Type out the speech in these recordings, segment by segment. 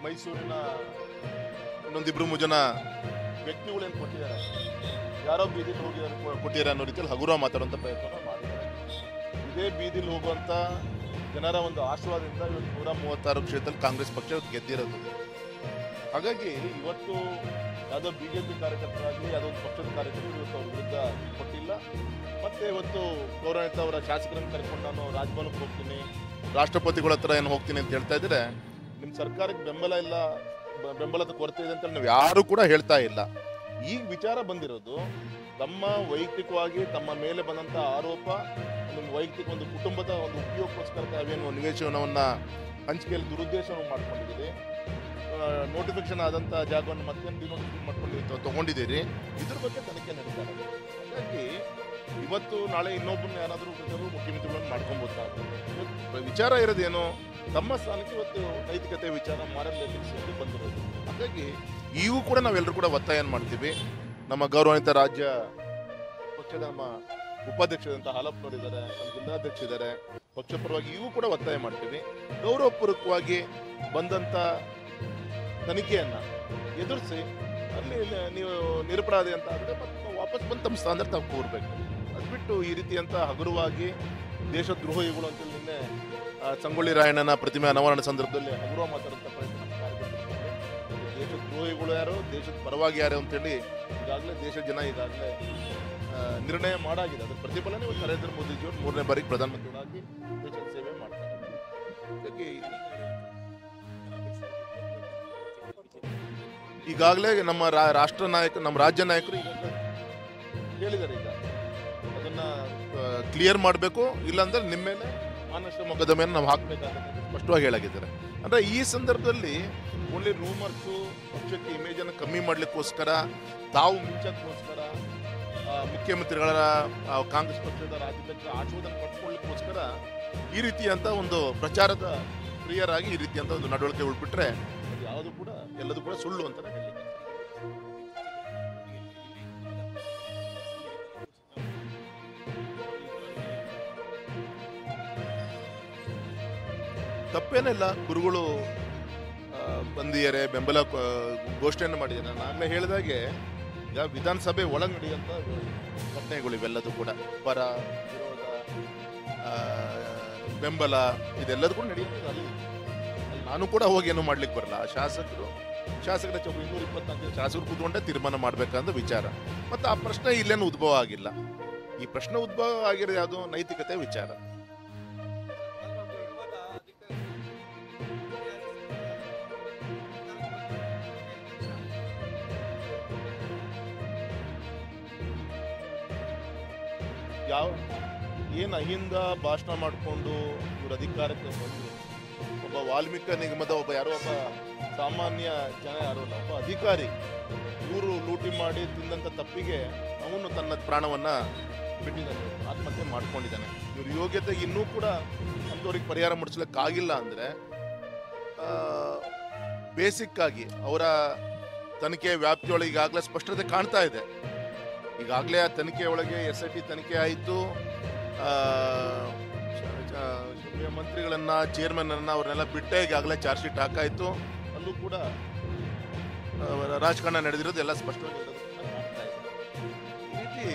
ಮೈಸೂರಿನ ಇನ್ನೊಂದಿಬ್ರು ಮೂರು ಜನ ವ್ಯಕ್ತಿಗಳೇನು ಕೊಟ್ಟಿದ್ದಾರೆ, ಯಾರೋ ಬೀದಿಲಿ ಹೋಗಿದ್ದಾರೆ ಕೊಟ್ಟಿದ್ದಾರೆ ಅನ್ನೋ ರೀತಿಯಲ್ಲಿ ಹಗುರ ಮಾತಾಡುವಂಥ ಪ್ರಯತ್ನ ಮಾಡಿದ್ದಾರೆ. ಇದೇ ಬೀದಿಲಿ ಹೋಗುವಂಥ ಜನರ ಒಂದು ಆಶೀರ್ವಾದದಿಂದ ಇವತ್ತು 136 ಕ್ಷೇತ್ರದಲ್ಲಿ ಕಾಂಗ್ರೆಸ್ ಪಕ್ಷ ಗೆದ್ದಿರೋದು. ಹಾಗಾಗಿ ಇವತ್ತು ಯಾವುದೋ ಬಿಜೆಪಿ ಕಾರ್ಯಕರ್ತರಾಗಲಿ ಯಾವುದೋ ಒಂದು ಪಕ್ಷದ ಕಾರ್ಯಕರ್ತರು ಇವತ್ತು ಅವ್ರ ವಿರುದ್ಧ ಕೊಟ್ಟಿಲ್ಲ. ಮತ್ತೆ ಇವತ್ತು ಗೌರವಾನ್ವಿತ ಅವರ ಶಾಸಕರನ್ನು ಕರ್ಕೊಂಡು ನಾನು ರಾಜಭವನಕ್ಕೆ ಹೋಗ್ತೀನಿ, ರಾಷ್ಟ್ರಪತಿಗಳ ಹತ್ರ ಏನು ಹೋಗ್ತೀನಿ ಅಂತ ಹೇಳ್ತಾ ಇದ್ರೆ ನಿಮ್ಮ ಸರ್ಕಾರಕ್ಕೆ ಬೆಂಬಲ ಇಲ್ಲ, ಬೆಂಬಲದ ಕೊರತೆ ಇದೆ ಅಂತ ನೀವು ಯಾರು ಕೂಡ ಹೇಳ್ತಾ ಇಲ್ಲ. ಈಗ ವಿಚಾರ ಬಂದಿರೋದು ತಮ್ಮ ವೈಯಕ್ತಿಕವಾಗಿ ತಮ್ಮ ಮೇಲೆ ಬಂದಂಥ ಆರೋಪ, ನಿಮ್ಮ ವೈಯಕ್ತಿಕ ಒಂದು ಕುಟುಂಬದ ಒಂದು ಉಪಯೋಗಕ್ಕೋಸ್ಕರ ತಾವೇನು ನಿವೇಶನವನ್ನು ಹಂಚಿಕೆಯಲ್ಲಿ ದುರುದ್ದೇಶವನ್ನು ಮಾಡ್ಕೊಂಡಿದ್ದೀರಿ, ನೋಟಿಫಿಕೇಶನ್ ಆದಂಥ ಜಾಗವನ್ನು ಮತ್ತೆ ಡಿನೋಟಿಫಿಕೇಶನ್ ತಗೊಂಡಿದ್ದೀರಿ, ಇದ್ರ ಬಗ್ಗೆ ತನಿಖೆ ನಡೀತಾರೆ. ಹಾಗಾಗಿ ಇವತ್ತು ನಾಳೆ ಇನ್ನೊಬ್ಬರನ್ನ ಯಾರಾದರೂ ಮುಖ್ಯಮಂತ್ರಿಗಳನ್ನು ಮಾಡ್ಕೊಂಬೋದು. ವಿಚಾರ ಇರೋದೇನು, ತಮ್ಮ ಸ್ಥಾನಕ್ಕೆ ಇವತ್ತು ನೈತಿಕತೆ ವಿಚಾರ ಮಾರ್ಗದರ್ಶಿಸಿ ಬಂದಿರೋದು. ಹಾಗಾಗಿ ಇವು ಕೂಡ ನಾವೆಲ್ಲರೂ ಕೂಡ ಒತ್ತಾಯ ಮಾಡ್ತೀವಿ. ನಮ್ಮ ಗೌರವಾನ್ವಿತ ರಾಜ್ಯ ಪಕ್ಷದ ನಮ್ಮ ಉಪಾಧ್ಯಕ್ಷರಂತ ಹಾಲಪ್ಪನವರಿದ್ದಾರೆ, ನಮ್ಮ ಜಿಲ್ಲಾಧ್ಯಕ್ಷ ಇದ್ದಾರೆ, ಪಕ್ಷ ಪರವಾಗಿ ಇವು ಕೂಡ ಒತ್ತಾಯ ಮಾಡ್ತೀವಿ. ಗೌರವಪೂರ್ವಕವಾಗಿ ಬಂದಂಥ ತನಿಖೆಯನ್ನು ಎದುರಿಸಿ ಅಲ್ಲಿ ನೀವು ನಿರಪರಾಧಿ ಅಂತ ಆದರೆ ಮತ್ತೆ ವಾಪಸ್ ಬಂದು ತಮ್ಮ ಸ್ಥಾನದಲ್ಲಿ ತಾವು ಕೂರಬೇಕು. ಅದು ಬಿಟ್ಟು ಈ ರೀತಿಯಂಥ ಹಗುರವಾಗಿ ದೇಶದ್ರೋಹಿಗಳು ಅಂತೇಳಿ ನಿನ್ನೆ ಸಂಗೊಳ್ಳಿ ರಾಯಣ್ಣನ ಪ್ರತಿಮೆ ಅನಾವರಣ ಸಂದರ್ಭದಲ್ಲಿ ಹಗುರ ಮಾತಾಡುವಂಥ ಪ್ರಯತ್ನ ದೇಶದ್ರೋಹಿಗಳು ಯಾರು, ದೇಶದ ಪರವಾಗಿ ಯಾರು ಅಂತೇಳಿ ಈಗಾಗಲೇ ದೇಶದ ಜನ ಈಗಾಗಲೇ ನಿರ್ಣಯ ಮಾಡಾಗಿದೆ. ಅದರ ಪ್ರತಿಫಲನೆ ಇವತ್ತು ನರೇಂದ್ರ ಮೋದಿಜಿಯವರು 3ನೇ ಬಾರಿಗೆ ಪ್ರಧಾನಮಂತ್ರಿಗಳಾಗಿ ದೇಶದ ಸೇವೆ ಮಾಡ್ತಾರೆ. ಹಾಗಾಗಿ ಈಗಾಗಲೇ ನಮ್ಮ ರಾಷ್ಟ್ರ ನಾಯಕ, ನಮ್ಮ ರಾಜ್ಯ ನಾಯಕರು ಈಗಾಗಲೇ ಹೇಳಿದ್ದಾರೆ, ಈಗ ಅದನ್ನ ಕ್ಲಿಯರ್ ಮಾಡಬೇಕು, ಇಲ್ಲಾಂದ್ರೆ ನಿಮ್ಮ ಮೇಲೆ ಮಾನನಷ್ಟ ಮೊಕದ್ದಮೆಯನ್ನು ನಾವು ಹಾಕಬೇಕಾಗುತ್ತೆ ಸ್ಪಷ್ಟವಾಗಿ ಹೇಳಾಗಿದ್ದಾರೆ. ಅಂದರೆ ಈ ಸಂದರ್ಭದಲ್ಲಿ ಓನ್ಲಿ ರೂಮರ್ಸು, ಪಕ್ಷಕ್ಕೆ ಇಮೇಜನ್ನು ಕಮ್ಮಿ ಮಾಡಲಿಕ್ಕೋಸ್ಕರ, ತಾವು ಮಿಂಚಕ್ಕೋಸ್ಕರ, ಮುಖ್ಯಮಂತ್ರಿಗಳ ಕಾಂಗ್ರೆಸ್ ಪಕ್ಷದ ರಾಜ್ಯಾಧ್ಯಕ್ಷರ ಆಶೀರ್ವಾದ ಪಡ್ಕೊಳ್ಳಿಕ್ಕೋಸ್ಕರ ಈ ರೀತಿಯಂಥ ಒಂದು ಪ್ರಚಾರದ ಪ್ರಿಯರಾಗಿ ಈ ರೀತಿಯಂಥ ಒಂದು ನಡವಳಿಕೆ ಉಳ್ಬಿಟ್ರೆ ಅದು ಯಾವುದು ಕೂಡ ಎಲ್ಲದೂ ಕೂಡ ಸುಳ್ಳು ಅಂತ ಹೇಳಿ ತಪ್ಪೇನಿಲ್ಲ. ಗುರುಗಳು ಬಂದಿದ್ದಾರೆ, ಬೆಂಬಲ ಘೋಷಣೆಯನ್ನು ಮಾಡಿದ್ದಾರೆ. ನಾನು ಆಗಲೇ ಹೇಳಿದಾಗೆ ಈಗ ವಿಧಾನಸಭೆ ಒಳಗೆ ನಡೆಯುವಂಥ ಘಟನೆಗಳು ಇವೆಲ್ಲದೂ ಕೂಡ ಪರ ವಿರೋಧ ಬೆಂಬಲ ಇದೆಲ್ಲದೂ ಕೂಡ ನಡೆಯುತ್ತದೆ. ಅಲ್ಲಿ ನಾನು ಕೂಡ ಹೋಗಿ ಏನೂ ಮಾಡ್ಲಿಕ್ಕೆ ಬರಲ್ಲ. ಶಾಸಕರ ಚೌಕ 224 ಶಾಸಕರು ಕೂತ್ಕೊಂಡೆ ತೀರ್ಮಾನ ಮಾಡ್ಬೇಕಂತ ವಿಚಾರ. ಮತ್ತು ಆ ಪ್ರಶ್ನೆ ಇಲ್ಲೇನು ಉದ್ಭವ ಆಗಿಲ್ಲ. ಈ ಪ್ರಶ್ನೆ ಉದ್ಭವ ಆಗಿರೋದು ಯಾವುದು, ನೈತಿಕತೆ ವಿಚಾರ. ಏನು ಅಹಿಂದ ಭಾಷಣ ಮಾಡಿಕೊಂಡು ಇವ್ರ ಅಧಿಕಾರಕ್ಕೆ ಬಂದರು. ಒಬ್ಬ ವಾಲ್ಮೀಕಿ ನಿಗಮದ ಯಾರೋ ಒಬ್ಬ ಸಾಮಾನ್ಯ ಜನ ಯಾರೋ ಅಲ್ಲ, ಒಬ್ಬ ಅಧಿಕಾರಿ ಇವರು ಲೂಟಿ ಮಾಡಿ ತಿಂದಂಥ ತಪ್ಪಿಗೆ ಅವನು ತನ್ನ ಪ್ರಾಣವನ್ನು ಬಿಟ್ಟಿದ್ದಾನೆ, ಆತ್ಮಹತ್ಯೆ ಮಾಡ್ಕೊಂಡಿದ್ದಾನೆ. ಇವ್ರ ಯೋಗ್ಯತೆಗೆ ಇನ್ನೂ ಕೂಡ ಅಂಥವ್ರಿಗೆ ಪರಿಹಾರ ಮುಡಿಸ್ಲಿಕ್ಕಾಗಿಲ್ಲ ಅಂದರೆ ಬೇಸಿಕ್ ಆಗಿ ಅವರ ತನಿಖೆ ವ್ಯಾಪ್ತಿಯೊಳಗೆ ಈಗಾಗಲೇ ಸ್ಪಷ್ಟತೆ ಕಾಣ್ತಾ ಇದೆ. ಈಗಾಗಲೇ ಆ ತನಿಖೆ ಒಳಗೆ SIT ತನಿಖೆ ಆಯಿತು, ಮಂತ್ರಿಗಳನ್ನ, ಚೇರ್ಮನ್ ಅನ್ನ ಅವ್ರನ್ನೆಲ್ಲ ಬಿಟ್ಟೆ ಈಗಾಗಲೇ ಚಾರ್ಜ್ ಶೀಟ್ ಹಾಕಾಯಿತು. ಅಲ್ಲೂ ಕೂಡ ರಾಜಕಾರಣ ನಡೆದಿರೋದು ಎಲ್ಲ ಸ್ಪಷ್ಟವಾಗಿ ಕಾಣ್ತಾ ಇದೆ. ಈ ರೀತಿ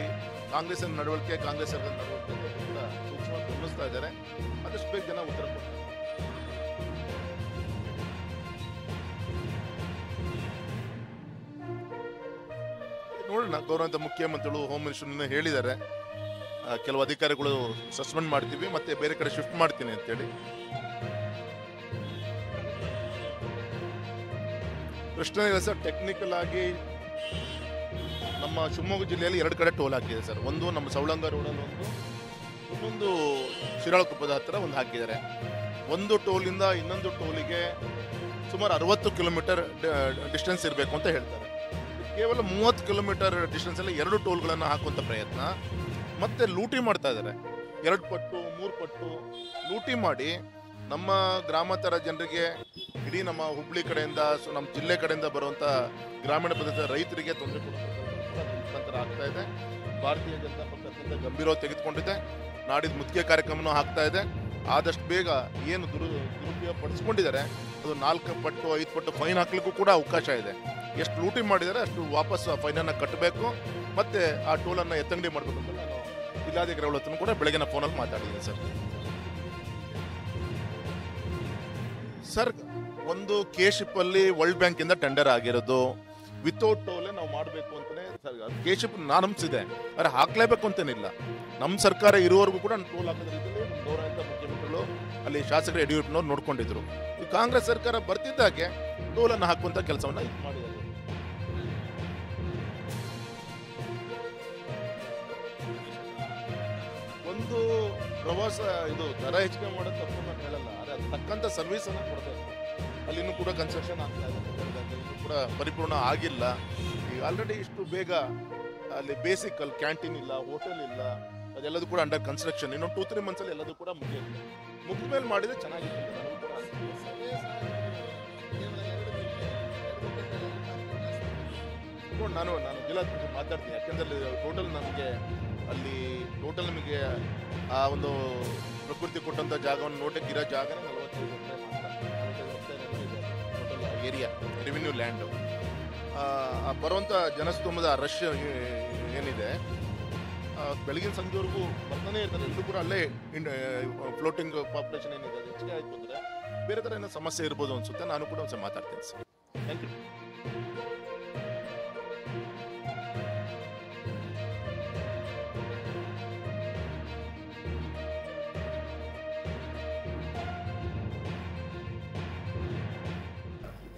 ಕಾಂಗ್ರೆಸ್ ನಡವಳಿಕೆ, ಕಾಂಗ್ರೆಸ್ ಸರ್ಕಾರದ ನಡವಳಿಕೆ ಕೂಡ ಸೂಕ್ಷ್ಮವಾಗಿ ಗಮನಿಸ್ತಾ ಇದ್ದಾರೆ. ಆದಷ್ಟು ಬೇಗ ಜನ ಉತ್ತರ ಕೊಡ್ತಾರೆ. ನೋಡೋಣ. ಗೌರವಾನ್ವಿತ ಮುಖ್ಯಮಂತ್ರಿಗಳು, ಹೋಮ್ ಮಿನಿಸ್ಟರ್ ಹೇಳಿದ್ದಾರೆ, ಕೆಲವು ಅಧಿಕಾರಿಗಳು ಸಸ್ಪೆಂಡ್ ಮಾಡ್ತೀವಿ ಮತ್ತೆ ಬೇರೆ ಕಡೆ ಶಿಫ್ಟ್ ಮಾಡ್ತೀನಿ ಅಂತೇಳಿ. ಪ್ರಶ್ನೆ ಇಲ್ಲ ಸರ್. ಟೆಕ್ನಿಕಲ್ ಆಗಿ ನಮ್ಮ ಶಿವಮೊಗ್ಗ ಜಿಲ್ಲೆಯಲ್ಲಿ 2 ಕಡೆ ಟೋಲ್ ಹಾಕಿದೆ ಸರ್. ಒಂದು ನಮ್ಮ ಸವಳಂಗ ರೋಡಲ್ಲಿ ಇನ್ನೊಂದು ಶಿರಾಳಕೊಪ್ಪದ ಹತ್ರ ಒಂದು ಹಾಕಿದ್ದಾರೆ. ಒಂದು ಟೋಲಿಂದ ಇನ್ನೊಂದು ಟೋಲಿಗೆ ಸುಮಾರು 60 ಕಿಲೋಮೀಟರ್ ಡಿಸ್ಟೆನ್ಸ್ ಇರಬೇಕು ಅಂತ ಹೇಳ್ತಾರೆ. ಕೇವಲ 30 ಕಿಲೋಮೀಟರ್ ಡಿಸ್ಟೆನ್ಸ್ ಅಲ್ಲಿ 2 ಟೋಲ್ಗಳನ್ನು ಹಾಕುವಂಥ ಪ್ರಯತ್ನ. ಮತ್ತೆ ಲೂಟಿ ಮಾಡ್ತಾ ಇದ್ದಾರೆ, 2 ಪಟ್ಟು 3 ಪಟ್ಟು ಲೂಟಿ ಮಾಡಿ ನಮ್ಮ ಗ್ರಾಮಾಂತರ ಜನರಿಗೆ, ಇಡೀ ನಮ್ಮ ಹುಬ್ಳಿ ಕಡೆಯಿಂದ, ನಮ್ಮ ಜಿಲ್ಲೆ ಕಡೆಯಿಂದ ಬರುವಂಥ ಗ್ರಾಮೀಣ ಪ್ರದೇಶದ ರೈತರಿಗೆ ತೊಂದರೆ ಕೊಡುವಂಥ ಆಗ್ತಾ ಇದೆ. ಭಾರತೀಯ ಜನತಾ ಪಕ್ಷ ಅತ್ಯಂತ ಗಂಭೀರವಾಗಿ ತೆಗೆದುಕೊಂಡಿದೆ. ನಾಡಿದ್ದು ಮುತ್ತಿಗೆ ಕಾರ್ಯಕ್ರಮನೂ ಆಗ್ತಾ ಇದೆ. ಆದಷ್ಟು ಬೇಗ ಏನು ದುರುಪಯೋಗ ಪಡಿಸ್ಕೊಂಡಿದ್ದಾರೆ ಅದು 4 ಪಟ್ಟು 5 ಪಟ್ಟು ಫೈನ್ ಹಾಕ್ಲಿಕ್ಕೂ ಕೂಡ ಅವಕಾಶ ಇದೆ. ಎಷ್ಟು ಲೂಟಿ ಮಾಡಿದ್ದಾರೆ ಅಷ್ಟು ವಾಪಸ್ ಫೈನನ್ನು ಕಟ್ಟಬೇಕು, ಮತ್ತೆ ಆ ಟೋಲನ್ನು ಎತ್ತಂಗಡಿ ಮಾಡಬೇಕು ಅಂತ ನಾನು ಜಿಲ್ಲಾಧಿಕಾರಿಗಳ ಹತ್ರ ಕೂಡ ಬೆಳಗಿನ ಫೋನಲ್ಲಿ ಮಾತಾಡಿದ್ದೀನಿ ಸರ್. ಒಂದು ಕೇಶಿಪ್ ಅಲ್ಲಿ ವರ್ಲ್ಡ್ ಬ್ಯಾಂಕ್ ಇಂದ ಟೆಂಡರ್ ಆಗಿರೋದು ವಿತೌಟ್ ಟೋಲ್ ನಾವು ಮಾಡಬೇಕು ಅಂತಾನೆ ಕೇಶಿಪ್ ನಾರ್ಮ್ಸ್ ಇದೆ, ಆದರೆ ಹಾಕ್ಲೇಬೇಕು ಅಂತೇನಿಲ್ಲ. ನಮ್ಮ ಸರ್ಕಾರ ಇರುವವರೆಗೂ ಕೂಡ ಟೋಲ್ ಹಾಕೋದ್ರ ರೀತಿಯಲ್ಲಿ ಗೌರವಂತ ಮುಖ್ಯಮಂತ್ರಿಗಳು ಅಲ್ಲಿ ಶಾಸಕರು ಯಡಿಯೂರಪ್ಪನವ್ರು ನೋಡ್ಕೊಂಡಿದ್ರು. ಈ ಕಾಂಗ್ರೆಸ್ ಸರ್ಕಾರ ಬರ್ತಿದ್ದಾಗೆ ಟೋಲನ್ನು ಹಾಕುವಂತ ಕೆಲಸವನ್ನ ಮಾಡಿದ್ದಾರೆ. ಒಂದು ಪ್ರವಾಸ ಇದು ದರ ಹೆಚ್ಚಿಗೆ ಮಾಡೋದು ತಪ್ಪು ನಾನು ಹೇಳಲ್ಲ, ಆದರೆ ಅದು ತಕ್ಕಂತ ಸರ್ವಿಸ್ ಅನ್ನ ಕೊಡಬೇಕು. ಅಲ್ಲಿನೂ ಕೂಡ ಕನ್ಸ್ಟ್ರಕ್ಷನ್ ಆಗ್ತಾ ಇದೆ, ಇನ್ನೂ ಕೂಡ ಪರಿಪೂರ್ಣ ಆಗಿಲ್ಲ. ಈಗ ಆಲ್ರೆಡಿ ಇಷ್ಟು ಬೇಗ ಅಲ್ಲಿ ಬೇಸಿಕ್ ಅಲ್ಲಿ ಕ್ಯಾಂಟೀನ್ ಇಲ್ಲ, ಹೋಟೆಲ್ ಇಲ್ಲ, ಅದೆಲ್ಲದೂ ಕೂಡ ಅಂಡರ್ ಕನ್ಸ್ಟ್ರಕ್ಷನ್. ಇನ್ನೊಂದು 2-3 ಮಂತ್ಸ್ ಅಲ್ಲಿ ಎಲ್ಲದೂ ಕೂಡ ಮುಗಿದ ಮೇಲೆ ಮಾಡಿದ್ರೆ ಚೆನ್ನಾಗಿತ್ತು. ನಾನು ಜಿಲ್ಲಾಧಿಕಾರಿ ಮಾತಾಡ್ತೀನಿ, ಯಾಕೆಂದ್ರೆ ಟೋಟಲ್ ನಮಗೆ ಅಲ್ಲಿ ಟೋಟಲ್ ನಮಗೆ ಆ ಒಂದು ಪ್ರಕೃತಿ ಕೊಟ್ಟಂತ ಜಾಗವನ್ನು ನೋಡಕ್ಕೆ ಇರೋ ಜಾಗನೇ 45 ಟೋಟಲ್ ಏರಿಯಾ ರೆವಿನ್ಯೂ ಲ್ಯಾಂಡು. ಬರುವಂಥ ಜನಸ್ತೋಮದ ರಶ್ ಏನಿದೆ ಬೆಳಗಿನ ಸಂಜೆವರೆಗೂ ಬರ್ತಾನೆ ಇರ್ತಾರೆ. ಎಲ್ಲರೂ ಕೂಡ ಅಲ್ಲೇ ಫ್ಲೋಟಿಂಗ್ ಪಾಪ್ಯುಲೇಷನ್ ಏನಿದೆ ಅದು ಹೆಚ್ಚಿಗೆ ಆಯ್ತು ಅಂದರೆ ಬೇರೆ ಥರ ಏನೋ ಸಮಸ್ಯೆ ಇರ್ಬೋದು ಅನ್ಸುತ್ತೆ. ನಾನು ಕೂಡ ಒಂದ್ಸಲ ಮಾತಾಡ್ತೀನಿ ಸರ್. Thank you.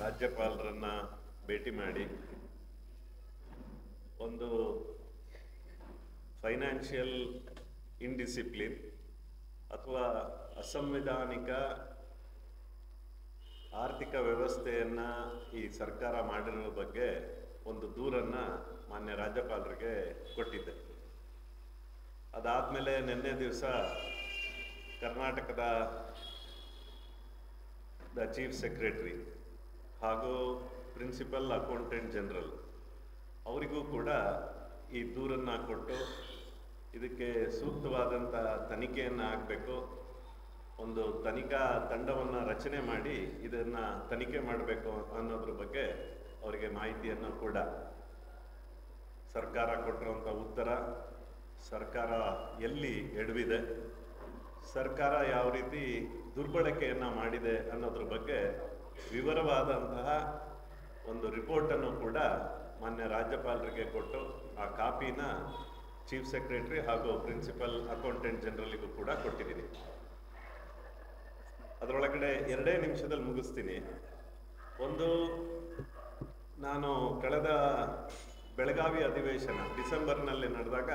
ರಾಜ್ಯಪಾಲರನ್ನ ಭೇಟಿ ಮಾಡಿ ಒಂದು ಫೈನಾನ್ಷಿಯಲ್ ಇನ್ಡಿಸಿಪ್ಲಿನ್ ಅಥವಾ ಅಸಂವಿಧಾನಿಕ ಆರ್ಥಿಕ ವ್ಯವಸ್ಥೆಯನ್ನು ಈ ಸರ್ಕಾರ ಮಾಡಿರೋ ಬಗ್ಗೆ ಒಂದು ದೂರನ್ನು ಮಾನ್ಯ ರಾಜ್ಯಪಾಲರಿಗೆ ಕೊಟ್ಟಿದ್ದೆ. ಅದಾದಮೇಲೆ ನಿನ್ನೆ ದಿವಸ ಕರ್ನಾಟಕದ ಚೀಫ್ ಸೆಕ್ರೆಟರಿ ಹಾಗೂ ಪ್ರಿನ್ಸಿಪಲ್ ಅಕೌಂಟೆಂಟ್ ಜನರಲ್ ಅವರಿಗೂ ಕೂಡ ಈ ದೂರನ್ನು ಕೊಟ್ಟು ಇದಕ್ಕೆ ಸೂಕ್ತವಾದಂಥ ತನಿಖೆಯನ್ನು ಆಗಬೇಕು, ಒಂದು ತನಿಖಾ ತಂಡವನ್ನು ರಚನೆ ಮಾಡಿ ಇದನ್ನು ತನಿಖೆ ಮಾಡಬೇಕು ಅನ್ನೋದ್ರ ಬಗ್ಗೆ ಅವರಿಗೆ ಮಾಹಿತಿಯನ್ನು ಕೂಡ ಸರ್ಕಾರ ಕೊಟ್ಟಿರುವಂಥ ಉತ್ತರ, ಸರ್ಕಾರ ಎಲ್ಲಿ ಎಡವಿದೆ, ಸರ್ಕಾರ ಯಾವ ರೀತಿ ದುರ್ಬಳಕೆಯನ್ನು ಮಾಡಿದೆ ಅನ್ನೋದ್ರ ಬಗ್ಗೆ ವಿವರವಾದಂತಹ ಒಂದು ರಿಪೋರ್ಟನ್ನು ಕೂಡ ಮಾನ್ಯ ರಾಜ್ಯಪಾಲರಿಗೆ ಕೊಟ್ಟು ಆ ಕಾಪಿನ ಚೀಫ್ ಸೆಕ್ರೆಟರಿ ಹಾಗೂ ಪ್ರಿನ್ಸಿಪಲ್ ಅಕೌಂಟೆಂಟ್ ಜನರಲ್ಗೂ ಕೂಡ ಕೊಟ್ಟಿದ್ದೀನಿ. ಅದರೊಳಗಡೆ 2 ನಿಮಿಷದಲ್ಲಿ ಮುಗಿಸ್ತೀನಿ. ಒಂದು, ನಾನು ಕಳೆದ ಬೆಳಗಾವಿ ಅಧಿವೇಶನ ಡಿಸೆಂಬರ್ನಲ್ಲಿ ನಡೆದಾಗ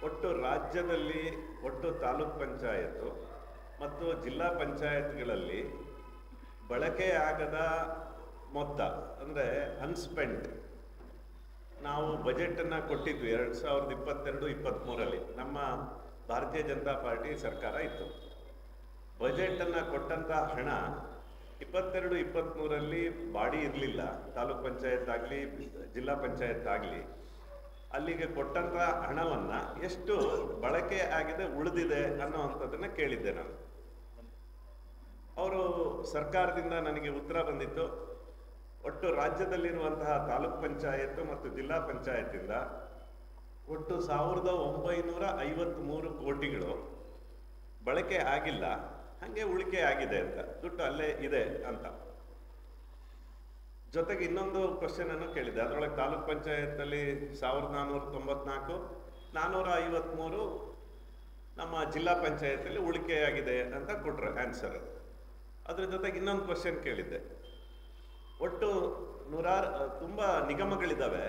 ಒಟ್ಟು ರಾಜ್ಯದಲ್ಲಿ ಒಟ್ಟು ತಾಲೂಕ್ ಪಂಚಾಯತ್ ಮತ್ತು ಜಿಲ್ಲಾ ಪಂಚಾಯತ್ಗಳಲ್ಲಿ ಬಳಕೆಯಾಗದ ಮೊತ್ತ ಅಂದರೆ ಅನ್ಸ್ಪೆಂಟ್ ನಾವು ಬಜೆಟನ್ನು ಕೊಟ್ಟಿದ್ವಿ 2022-23 ನಮ್ಮ ಭಾರತೀಯ ಜನತಾ ಪಾರ್ಟಿ ಸರ್ಕಾರ ಇತ್ತು. ಬಜೆಟನ್ನು ಕೊಟ್ಟಂಥ ಹಣ 22-23 ಬಾಡಿ ಇರಲಿಲ್ಲ, ತಾಲೂಕ್ ಪಂಚಾಯತ್ ಆಗಲಿ ಜಿಲ್ಲಾ ಪಂಚಾಯತ್ ಆಗಲಿ. ಅಲ್ಲಿಗೆ ಕೊಟ್ಟಂಥ ಹಣವನ್ನು ಎಷ್ಟು ಬಳಕೆ ಆಗಿದೆ ಉಳಿದಿದೆ ಅನ್ನೋವಂಥದ್ದನ್ನು ಕೇಳಿದ್ದೆ ನಾನು. ಅವರು ಸರ್ಕಾರದಿಂದ ನನಗೆ ಉತ್ತರ ಬಂದಿತ್ತು, ಒಟ್ಟು ರಾಜ್ಯದಲ್ಲಿರುವಂತಹ ತಾಲೂಕ್ ಪಂಚಾಯತ್ ಮತ್ತು ಜಿಲ್ಲಾ ಪಂಚಾಯತಿಂದ ಒಟ್ಟು 1953 ಕೋಟಿಗಳು ಬಳಕೆ ಆಗಿಲ್ಲ, ಹಾಗೆ ಉಳಿಕೆ ಆಗಿದೆ ಅಂತ, ದುಡ್ಡು ಅಲ್ಲೇ ಇದೆ ಅಂತ. ಜೊತೆಗೆ ಇನ್ನೊಂದು ಕ್ವಶನ್ ಅನ್ನು ಕೇಳಿದೆ. ಅದರೊಳಗೆ ತಾಲೂಕ್ ಪಂಚಾಯತ್ನಲ್ಲಿ 1494, 453 ನಮ್ಮ ಜಿಲ್ಲಾ ಪಂಚಾಯತಲ್ಲಿ ಉಳಿಕೆಯಾಗಿದೆ ಅಂತ ಕೊಟ್ರು ಆನ್ಸರ್. ಅದ್ರ ಜೊತೆಗೆ ಇನ್ನೊಂದು ಕ್ವಶನ್ ಕೇಳಿದ್ದೆ. ಒಟ್ಟು ತುಂಬ ನಿಗಮಗಳಿದ್ದಾವೆ,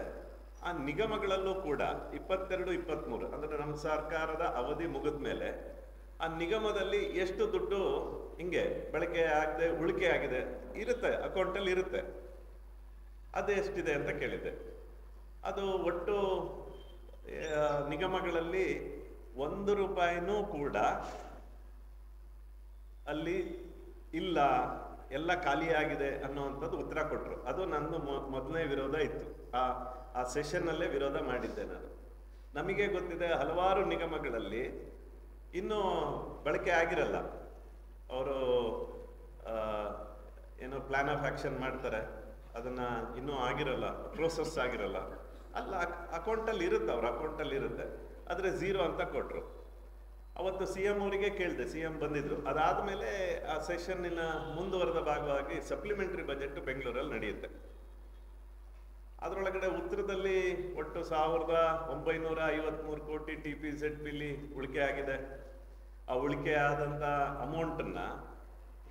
ಆ ನಿಗಮಗಳಲ್ಲೂ ಕೂಡ 22-23 ಅಂದರೆ ನಮ್ಮ ಸರ್ಕಾರದ ಅವಧಿ ಮುಗಿದ ಮೇಲೆ ಆ ನಿಗಮದಲ್ಲಿ ಎಷ್ಟು ದುಡ್ಡು ಹಿಂಗೆ ಬಳಕೆ ಆಗದೆ ಉಳಿಕೆ ಆಗಿದೆ ಇರುತ್ತೆ, ಅಕೌಂಟಲ್ಲಿ ಇರುತ್ತೆ, ಅದು ಎಷ್ಟಿದೆ ಅಂತ ಕೇಳಿದ್ದೆ. ಅದು ಒಟ್ಟು ನಿಗಮಗಳಲ್ಲಿ 1 ರೂಪಾಯಿನೂ ಕೂಡ ಅಲ್ಲಿ ಇಲ್ಲ, ಎಲ್ಲ ಖಾಲಿಯಾಗಿದೆ ಅನ್ನುವಂಥದ್ದು ಉತ್ತರ ಕೊಟ್ಟರು. ಅದು ನಂದು ಮೊದಲನೇ ವಿರೋಧ ಇತ್ತು, ಆ ಸೆಷನ್ನಲ್ಲೇ ವಿರೋಧ ಮಾಡಿದ್ದೆ ನಾನು. ನಮಗೆ ಗೊತ್ತಿದೆ ಹಲವಾರು ನಿಗಮಗಳಲ್ಲಿ ಇನ್ನೂ ಬಳಕೆ ಆಗಿರಲ್ಲ, ಅವರು ಏನೋ ಪ್ಲಾನ್ ಆಫ್ ಆ್ಯಕ್ಷನ್ ಮಾಡ್ತಾರೆ, ಅದನ್ನು ಇನ್ನೂ ಆಗಿರಲ್ಲ, ಪ್ರೋಸೆಸ್ ಆಗಿರಲ್ಲ, ಅಲ್ಲ ಅಕೌಂಟಲ್ಲಿ ಇರುತ್ತೆ, ಅವ್ರ ಅಕೌಂಟಲ್ಲಿ ಇರುತ್ತೆ, ಆದರೆ ಝೀರೋ ಅಂತ ಕೊಟ್ಟರು. ಅವತ್ತು ಸಿ ಎಂ ಅವರಿಗೆ ಕೇಳಿದೆ, ಸಿ ಎಂ ಬಂದಿದ್ರು. ಅದಾದಮೇಲೆ ಆ ಸೆಷನ್ನಿನ ಮುಂದುವರೆದ ಭಾಗವಾಗಿ ಸಪ್ಲಿಮೆಂಟ್ರಿ ಬಜೆಟ್ ಬೆಂಗಳೂರಲ್ಲಿ ನಡೆಯುತ್ತೆ. ಅದರೊಳಗಡೆ ಉತ್ತರದಲ್ಲಿ ಒಟ್ಟು 1953 ಕೋಟಿ TPZPಲಿ ಉಳಿಕೆ ಆಗಿದೆ. ಆ ಉಳಿಕೆ ಆದಂಥ ಅಮೌಂಟನ್ನು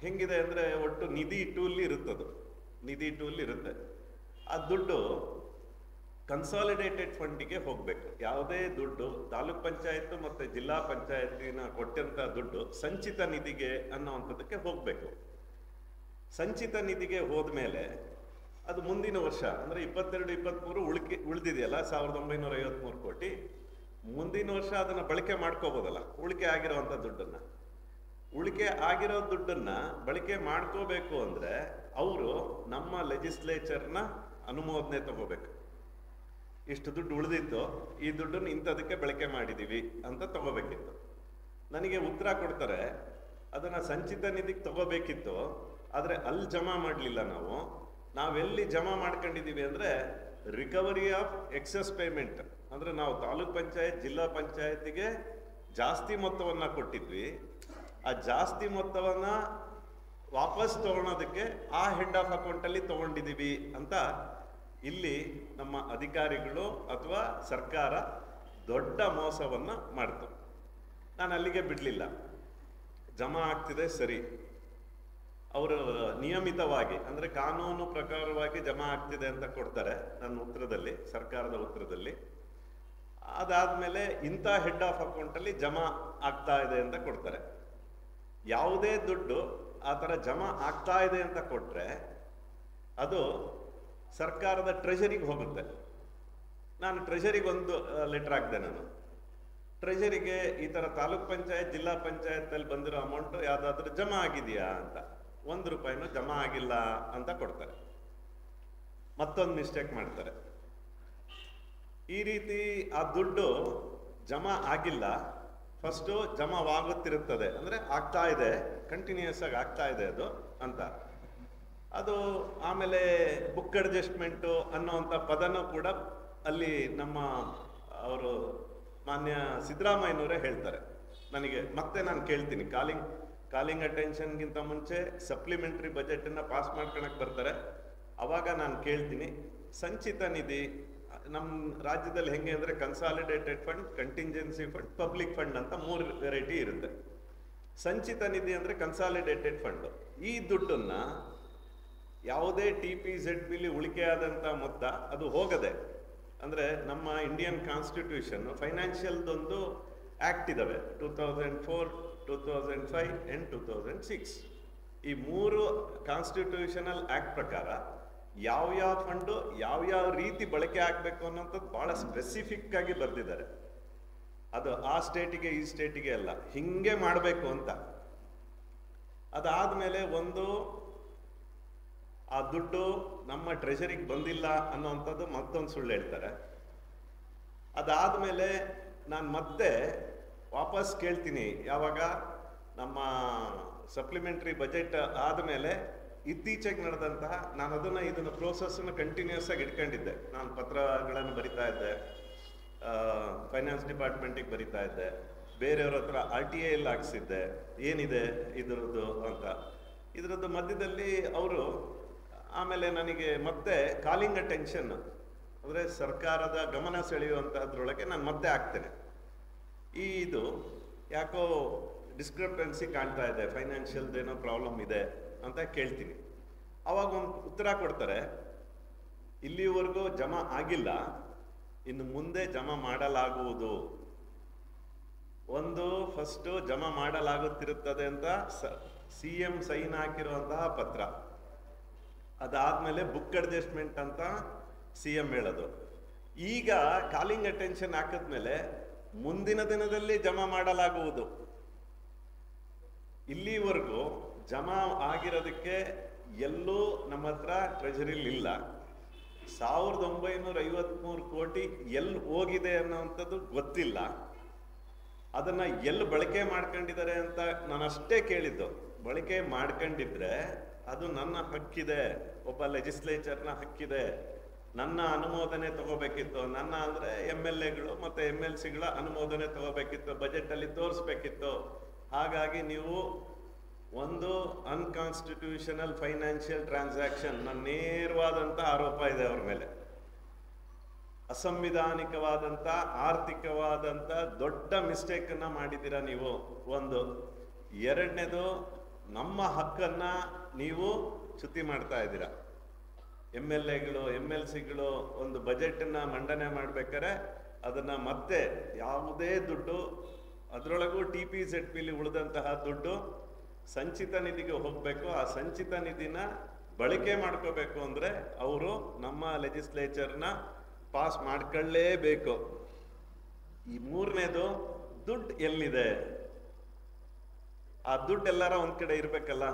ಹೆಂಗಿದೆ ಅಂದರೆ ಒಟ್ಟು ನಿಧಿ ಟೂಲ್ ಇರುತ್ತದು, ನಿಧಿ ಟೂಲ್ ಇರುತ್ತೆ. ಆ ದುಡ್ಡು ಕನ್ಸಾಲಿಡೇಟೆಡ್ ಫಂಡಿಗೆ ಹೋಗಬೇಕು. ಯಾವುದೇ ದುಡ್ಡು ತಾಲೂಕ್ ಪಂಚಾಯತ್ ಮತ್ತು ಜಿಲ್ಲಾ ಪಂಚಾಯತಿನ ಕೊಟ್ಟಂಥ ದುಡ್ಡು ಸಂಚಿತ ನಿಧಿಗೆ ಅನ್ನೋವಂಥದ್ದಕ್ಕೆ ಹೋಗಬೇಕು. ಸಂಚಿತ ನಿಧಿಗೆ ಹೋದ್ಮೇಲೆ ಅದು ಮುಂದಿನ ವರ್ಷ ಅಂದರೆ 22-23 ಉಳಿದಿದೆಯಲ್ಲ 1953 ಕೋಟಿ, ಮುಂದಿನ ವರ್ಷ ಅದನ್ನು ಬಳಕೆ ಮಾಡ್ಕೋಬೋದಲ್ಲ, ಉಳಿಕೆ ಆಗಿರೋವಂಥ ದುಡ್ಡನ್ನು. ಉಳಿಕೆ ಆಗಿರೋ ದುಡ್ಡನ್ನು ಬಳಕೆ ಮಾಡ್ಕೋಬೇಕು ಅಂದರೆ ಅವರು ನಮ್ಮ ಲೆಜಿಸ್ಲೇಚರ್ನ ಅನುಮೋದನೆ ತಗೋಬೇಕು. ಇಷ್ಟು ದುಡ್ಡು ಉಳಿದಿತ್ತು, ಈ ದುಡ್ಡನ್ನು ಇಂಥದಕ್ಕೆ ಬಳಕೆ ಮಾಡಿದ್ದೀವಿ ಅಂತ ತಗೋಬೇಕಿತ್ತು. ನನಗೆ ಉತ್ತರ ಕೊಡ್ತಾರೆ, ಅದನ್ನು ಸಂಚಿತ ನಿಧಿಗೆ ತಗೋಬೇಕಿತ್ತು, ಆದರೆ ಅಲ್ಲಿ ಜಮಾ ಮಾಡಲಿಲ್ಲ. ನಾವೆಲ್ಲಿ ಜಮಾ ಮಾಡ್ಕೊಂಡಿದ್ದೀವಿ ಅಂದರೆ ರಿಕವರಿ ಆಫ್ ಎಕ್ಸೆಸ್ ಪೇಮೆಂಟ್. ಅಂದರೆ ನಾವು ತಾಲೂಕ್ ಪಂಚಾಯತ್ ಜಿಲ್ಲಾ ಪಂಚಾಯತಿಗೆ ಜಾಸ್ತಿ ಮೊತ್ತವನ್ನು ಕೊಟ್ಟಿದ್ವಿ, ಆ ಜಾಸ್ತಿ ಮೊತ್ತವನ್ನು ವಾಪಸ್ ತಗೊಳೋದಕ್ಕೆ ಆ ಹೆಡ್ ಆಫ್ ಅಕೌಂಟಲ್ಲಿ ತೊಗೊಂಡಿದ್ದೀವಿ ಅಂತ ಇಲ್ಲಿ ನಮ್ಮ ಅಧಿಕಾರಿಗಳು ಅಥವಾ ಸರ್ಕಾರ ದೊಡ್ಡ ಮೋಸವನ್ನು ಮಾಡ್ತು. ನಾನು ಅಲ್ಲಿಗೆ ಬಿಡಲಿಲ್ಲ, ಜಮಾ ಆಗ್ತಿದೆ ಸರಿ, ಅವರು ನಿಯಮಿತವಾಗಿ ಅಂದರೆ ಕಾನೂನು ಪ್ರಕಾರವಾಗಿ ಜಮಾ ಆಗ್ತಿದೆ ಅಂತ ಕೊಡ್ತಾರೆ ನನ್ನ ಉತ್ತರದಲ್ಲಿ, ಸರ್ಕಾರದ ಉತ್ತರದಲ್ಲಿ. ಅದಾದಮೇಲೆ ಇಂಥ ಹೆಡ್ ಆಫ್ ಅಕೌಂಟಲ್ಲಿ ಜಮಾ ಆಗ್ತಾ ಇದೆ ಅಂತ ಕೊಡ್ತಾರೆ. ಯಾವುದೇ ದುಡ್ಡು ಆ ಥರ ಜಮಾ ಆಗ್ತಾ ಇದೆ ಅಂತ ಕೊಟ್ಟರೆ ಅದು ಸರ್ಕಾರದ ಟ್ರೆಷರಿಗೆ ಹೋಗುತ್ತೆ. ನಾನು ಟ್ರೆಷರಿಗೆ ಒಂದು ಲೆಟರ್ ಹಾಕಿದೆ. ನಾನು ಟ್ರೆಷರಿಗೆ ಈ ಥರ ತಾಲೂಕ್ ಪಂಚಾಯತ್ ಜಿಲ್ಲಾ ಪಂಚಾಯತ್ತಲ್ಲಿ ಬಂದಿರೋ ಅಮೌಂಟು ಯಾವುದಾದ್ರೂ ಜಮಾ ಆಗಿದೆಯಾ ಅಂತ, ₹1 ಜಮಾ ಆಗಿಲ್ಲ ಅಂತ ಕೊಡ್ತಾರೆ. ಮತ್ತೊಂದು ಮಿಸ್ಟೇಕ್ ಮಾಡ್ತಾರೆ. ಈ ರೀತಿ ಆ ದುಡ್ಡು ಜಮಾ ಆಗಿಲ್ಲ, ಫಸ್ಟು ಜಮಾವಾಗುತ್ತಿರುತ್ತದೆ, ಅಂದರೆ ಆಗ್ತಾ ಇದೆ, ಕಂಟಿನ್ಯೂಸ್ ಆಗಿ ಆಗ್ತಾ ಇದೆ ಅದು ಅಂತ. ಅದು ಆಮೇಲೆ ಬುಕ್ ಅಡ್ಜಸ್ಟ್ಮೆಂಟು ಅನ್ನೋವಂಥ ಪದನೂ ಕೂಡ ಅಲ್ಲಿ ನಮ್ಮ ಅವರು ಮಾನ್ಯ ಸಿದ್ದರಾಮಯ್ಯನವರೇ ಹೇಳ್ತಾರೆ ನನಗೆ. ಮತ್ತೆ ನಾನು ಕೇಳ್ತೀನಿ, ಕಾಲಿಂಗ್ ಅಟೆನ್ಷನ್ಗಿಂತ ಮುಂಚೆ ಸಪ್ಲಿಮೆಂಟ್ರಿ ಬಜೆಟನ್ನು ಪಾಸ್ ಮಾಡ್ಕೊಳಕ್ಕೆ ಬರ್ತಾರೆ. ಅವಾಗ ನಾನು ಕೇಳ್ತೀನಿ, ಸಂಚಿತ ನಿಧಿ ನಮ್ಮ ರಾಜ್ಯದಲ್ಲಿ ಹೆಂಗೆ ಅಂದರೆ consolidated fund, contingency fund, public fund ಅಂತ 3 ವೆರೈಟಿ ಇರುತ್ತೆ. ಸಂಚಿತ ನಿಧಿ ಅಂದರೆ ಕನ್ಸಾಲಿಡೇಟೆಡ್ ಫಂಡ್. ಈ ದುಡ್ಡನ್ನು ಯಾವುದೇ TPZPಲಿ ಉಳಿಕೆಯಾದಂಥ ಮೊತ್ತ ಅದು ಹೋಗದೆ, ಅಂದರೆ ನಮ್ಮ ಇಂಡಿಯನ್ ಕಾನ್ಸ್ಟಿಟ್ಯೂಷನ್ ಫೈನಾನ್ಷಿಯಲ್ದೊಂದು ಆ್ಯಕ್ಟ್ ಇದ್ದಾವೆ, 2004, 2005 ಆ್ಯಂಡ್ 2006. ಈ 3 ಕಾನ್ಸ್ಟಿಟ್ಯೂಷನಲ್ ಆ್ಯಕ್ಟ್ ಪ್ರಕಾರ ಯಾವ್ಯಾವ ಫಂಡು ಯಾವ್ಯಾವ ರೀತಿ ಬಳಕೆ ಆಗಬೇಕು ಅನ್ನೋಂಥದ್ದು ಭಾಳ ಸ್ಪೆಸಿಫಿಕ್ ಆಗಿ ಬರೆದಿದ್ದಾರೆ. ಅದು ಆ ಸ್ಟೇಟಿಗೆ ಈ ಸ್ಟೇಟಿಗೆ ಅಲ್ಲ, ಹಿಂಗೆ ಮಾಡಬೇಕು ಅಂತ. ಅದಾದಮೇಲೆ ಆ ದುಡ್ಡು ನಮ್ಮ ಟ್ರೆಷರಿಗೆ ಬಂದಿಲ್ಲ ಅನ್ನೋವಂಥದ್ದು ಮತ್ತೊಂದು ಸುಳ್ಳು ಹೇಳ್ತಾರೆ. ಅದಾದಮೇಲೆ ನಾನು ಮತ್ತೆ ವಾಪಸ್ ಕೇಳ್ತೀನಿ, ಯಾವಾಗ ನಮ್ಮ ಸಪ್ಲಿಮೆಂಟ್ರಿ ಬಜೆಟ್ ಆದಮೇಲೆ ಇತ್ತೀಚೆಗೆ ನಡೆದಂತಹ, ನಾನು ಇದನ್ನು ಪ್ರೋಸೆಸ್ಸನ್ನು ಕಂಟಿನ್ಯೂಸ್ ಆಗಿ ಇಟ್ಕೊಂಡಿದ್ದೆ. ನಾನು ಪತ್ರಗಳನ್ನು ಬರಿತಾ ಇದ್ದೆ, ಫೈನಾನ್ಸ್ ಡಿಪಾರ್ಟ್ಮೆಂಟಿಗೆ ಬರಿತಾ ಇದ್ದೆ, ಬೇರೆಯವ್ರ ಹತ್ರ RTI ಹಾಕ್ಸಿದ್ದೆ, ಏನಿದೆ ಇದರದ್ದು ಅಂತ. ಇದರದ್ದು ಮಧ್ಯದಲ್ಲಿ ಅವರು ಆಮೇಲೆ ನನಗೆ ಮತ್ತೆ ಕಾಲಿಂಗ್ ಅಟೆನ್ಷನ್ ಅಂದರೆ ಸರ್ಕಾರದ ಗಮನ ಸೆಳೆಯುವಂಥದ್ರೊಳಗೆ ನಾನು ಮತ್ತೆ ಹಾಕ್ತೇನೆ, ಇದು ಯಾಕೋ ಡಿಸ್ಕ್ರಿಪೆನ್ಸಿ ಕಾಣ್ತಾ ಇದೆ, ಫೈನಾನ್ಷಿಯಲ್ದೇನೋ ಪ್ರಾಬ್ಲಮ್ ಇದೆ ಅಂತ ಕೇಳ್ತೀನಿ. ಅವಾಗ ಒಂದು ಉತ್ತರ ಕೊಡ್ತಾರೆ, ಇಲ್ಲಿವರೆಗೂ ಜಮಾ ಆಗಿಲ್ಲ, ಇನ್ನು ಮುಂದೆ ಜಮಾ ಮಾಡಲಾಗುವುದು. ಫಸ್ಟು ಜಮಾ ಮಾಡಲಾಗುತ್ತಿರುತ್ತದೆ ಅಂತ CM ಸೈನ್ ಹಾಕಿರುವಂತಹ ಪತ್ರ. ಅದಾದಮೇಲೆ ಬುಕ್ ಅಡ್ಜಸ್ಟ್ಮೆಂಟ್ ಅಂತ CM ಹೇಳೋದು. ಈಗ ಕಾಲಿಂಗ್ ಅಟೆನ್ಷನ್ ಹಾಕಿದ್ಮೇಲೆ ಮುಂದಿನ ದಿನದಲ್ಲಿ ಜಮಾ ಮಾಡಲಾಗುವುದು. ಇಲ್ಲಿವರೆಗೂ ಜಮಾ ಆಗಿರೋದಕ್ಕೆ ಎಲ್ಲೂ ನಮ್ಮ ಹತ್ರ ಟ್ರೆಜರಿಲಿ ಇಲ್ಲ. 1953 ಕೋಟಿ ಎಲ್ಲಿ ಹೋಗಿದೆ ಅನ್ನೋವಂಥದ್ದು ಗೊತ್ತಿಲ್ಲ. ಅದನ್ನು ಎಲ್ಲಿ ಬಳಕೆ ಮಾಡ್ಕೊಂಡಿದ್ದಾರೆ ಅಂತ ನಾನು ಅಷ್ಟೇ ಕೇಳಿದ್ದು. ಬಳಕೆ ಮಾಡ್ಕೊಂಡಿದ್ರೆ ಅದು ನನ್ನ ಹಕ್ಕಿದೆ, ಒಬ್ಬ ಲೆಜಿಸ್ಲೇಚರ್ನ ಹಕ್ಕಿದೆ. ನನ್ನ ಅನುಮೋದನೆ ತಗೋಬೇಕಿತ್ತು, ನನ್ನ ಅಂದರೆ MLAಗಳು ಮತ್ತು MLCಗಳ ಅನುಮೋದನೆ ತಗೋಬೇಕಿತ್ತು, ಬಜೆಟಲ್ಲಿ ತೋರಿಸ್ಬೇಕಿತ್ತು. ಹಾಗಾಗಿ ನೀವು ಒಂದು ಅನ್ಕಾನ್ಸ್ಟಿಟ್ಯೂಷನಲ್ ಫೈನಾನ್ಷಿಯಲ್ ಟ್ರಾನ್ಸಾಕ್ಷನ್ ನೇರವಾದಂಥ ಆರೋಪ ಇದೆ ಅವ್ರ ಮೇಲೆ. ಅಸಂವಿಧಾನಿಕವಾದಂಥ ಆರ್ಥಿಕವಾದಂಥ ದೊಡ್ಡ ಮಿಸ್ಟೇಕನ್ನು ಮಾಡಿದ್ದೀರಾ ನೀವು. ಒಂದು. ಎರಡನೇದು, ನಮ್ಮ ಹಕ್ಕನ್ನು ನೀವು ಚ್ಯುತಿ ಮಾಡ್ತಾ ಇದ್ದೀರಾ. MLAಗಳು MLCಗಳು ಒಂದು ಬಜೆಟನ್ನು ಮಂಡನೆ ಮಾಡ್ಬೇಕಾದ್ರೆ ಅದನ್ನು ಮತ್ತೆ ಯಾವುದೇ ದುಡ್ಡು, ಅದರೊಳಗೂ TPZPಲಿ ಉಳಿದಂತಹ ದುಡ್ಡು ಸಂಚಿತ ನಿಧಿಗೆ ಹೋಗಬೇಕು. ಆ ಸಂಚಿತ ನಿಧಿನ ಬಳಕೆ ಮಾಡ್ಕೋಬೇಕು ಅಂದರೆ ಅವರು ನಮ್ಮ ಲೆಜಿಸ್ಲೇಚರ್ನ ಪಾಸ್ ಮಾಡ್ಕೊಳ್ಳೇಬೇಕು. ಈ ಮೂರನೇದು, ದುಡ್ಡು ಎಲ್ಲಿದೆ? ಆ ದುಡ್ಡು ಎಲ್ಲಾರ ಒಂದ್ ಕಡೆ ಇರ್ಬೇಕಲ್ಲ,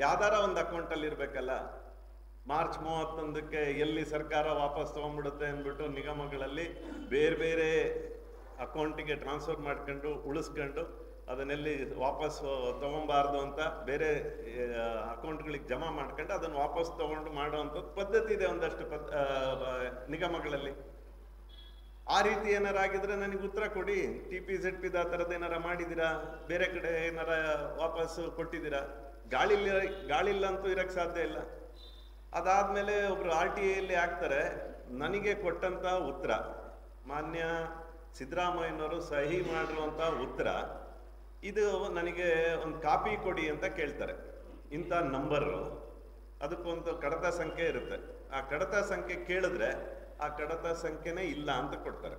ಯಾವ್ದಾರ ಒಂದು ಅಕೌಂಟಲ್ಲಿ ಇರ್ಬೇಕಲ್ಲ. ಮಾರ್ಚ್ 31ಕ್ಕೆ ಎಲ್ಲಿ ಸರ್ಕಾರ ವಾಪಸ್ ತಗೊಂಡ್ಬಿಡುತ್ತೆ ಅಂದ್ಬಿಟ್ಟು ನಿಗಮಗಳಲ್ಲಿ ಬೇರೆ ಬೇರೆ ಅಕೌಂಟಿಗೆ ಟ್ರಾನ್ಸ್ಫರ್ ಮಾಡ್ಕೊಂಡು ಉಳಿಸ್ಕೊಂಡು ಅದನ್ನೆಲ್ಲಿ ವಾಪಸ್ ತಗೊಬಾರ್ದು ಅಂತ ಬೇರೆ ಅಕೌಂಟ್ಗಳಿಗೆ ಜಮಾ ಮಾಡ್ಕೊಂಡು ಅದನ್ನು ವಾಪಸ್ ತಗೊಂಡು ಮಾಡುವಂಥದ್ದು ಪದ್ಧತಿ ಇದೆ ಒಂದಷ್ಟು ನಿಗಮಗಳಲ್ಲಿ. ಆ ರೀತಿ ಏನಾರ ಆಗಿದ್ರೆ ನನಗೆ ಉತ್ತರ ಕೊಡಿ. TPZPದ ಆ ಥರದ್ದು ಏನಾರ ಮಾಡಿದ್ದೀರಾ? ಬೇರೆ ಕಡೆ ಏನಾರ ವಾಪಸ್ ಕೊಟ್ಟಿದ್ದೀರಾ? ಗಾಳಿಲ್ಲ ಅಂತೂ ಇರಕ್ಕೆ ಸಾಧ್ಯ ಇಲ್ಲ. ಅದಾದ್ಮೇಲೆ ಒಬ್ರು RTIಯಲ್ಲಿ ಹಾಕ್ತಾರೆ, ನನಗೆ ಕೊಟ್ಟಂತ ಉತ್ತರ, ಮಾನ್ಯ ಸಿದ್ದರಾಮಯ್ಯನವರು ಸಹಿ ಮಾಡಿರುವಂಥ ಉತ್ತರ ಇದು, ನನಗೆ ಒಂದು ಕಾಪಿ ಕೊಡಿ ಅಂತ ಕೇಳ್ತಾರೆ. ಇಂಥ ನಂಬರು, ಅದಕ್ಕೊಂದು ಕಡತ ಸಂಖ್ಯೆ ಇರುತ್ತೆ. ಆ ಕಡತ ಸಂಖ್ಯೆ ಕೇಳಿದ್ರೆ ಆ ಕಡತ ಸಂಖ್ಯೆನೇ ಇಲ್ಲ ಅಂತ ಕೊಡ್ತಾರೆ.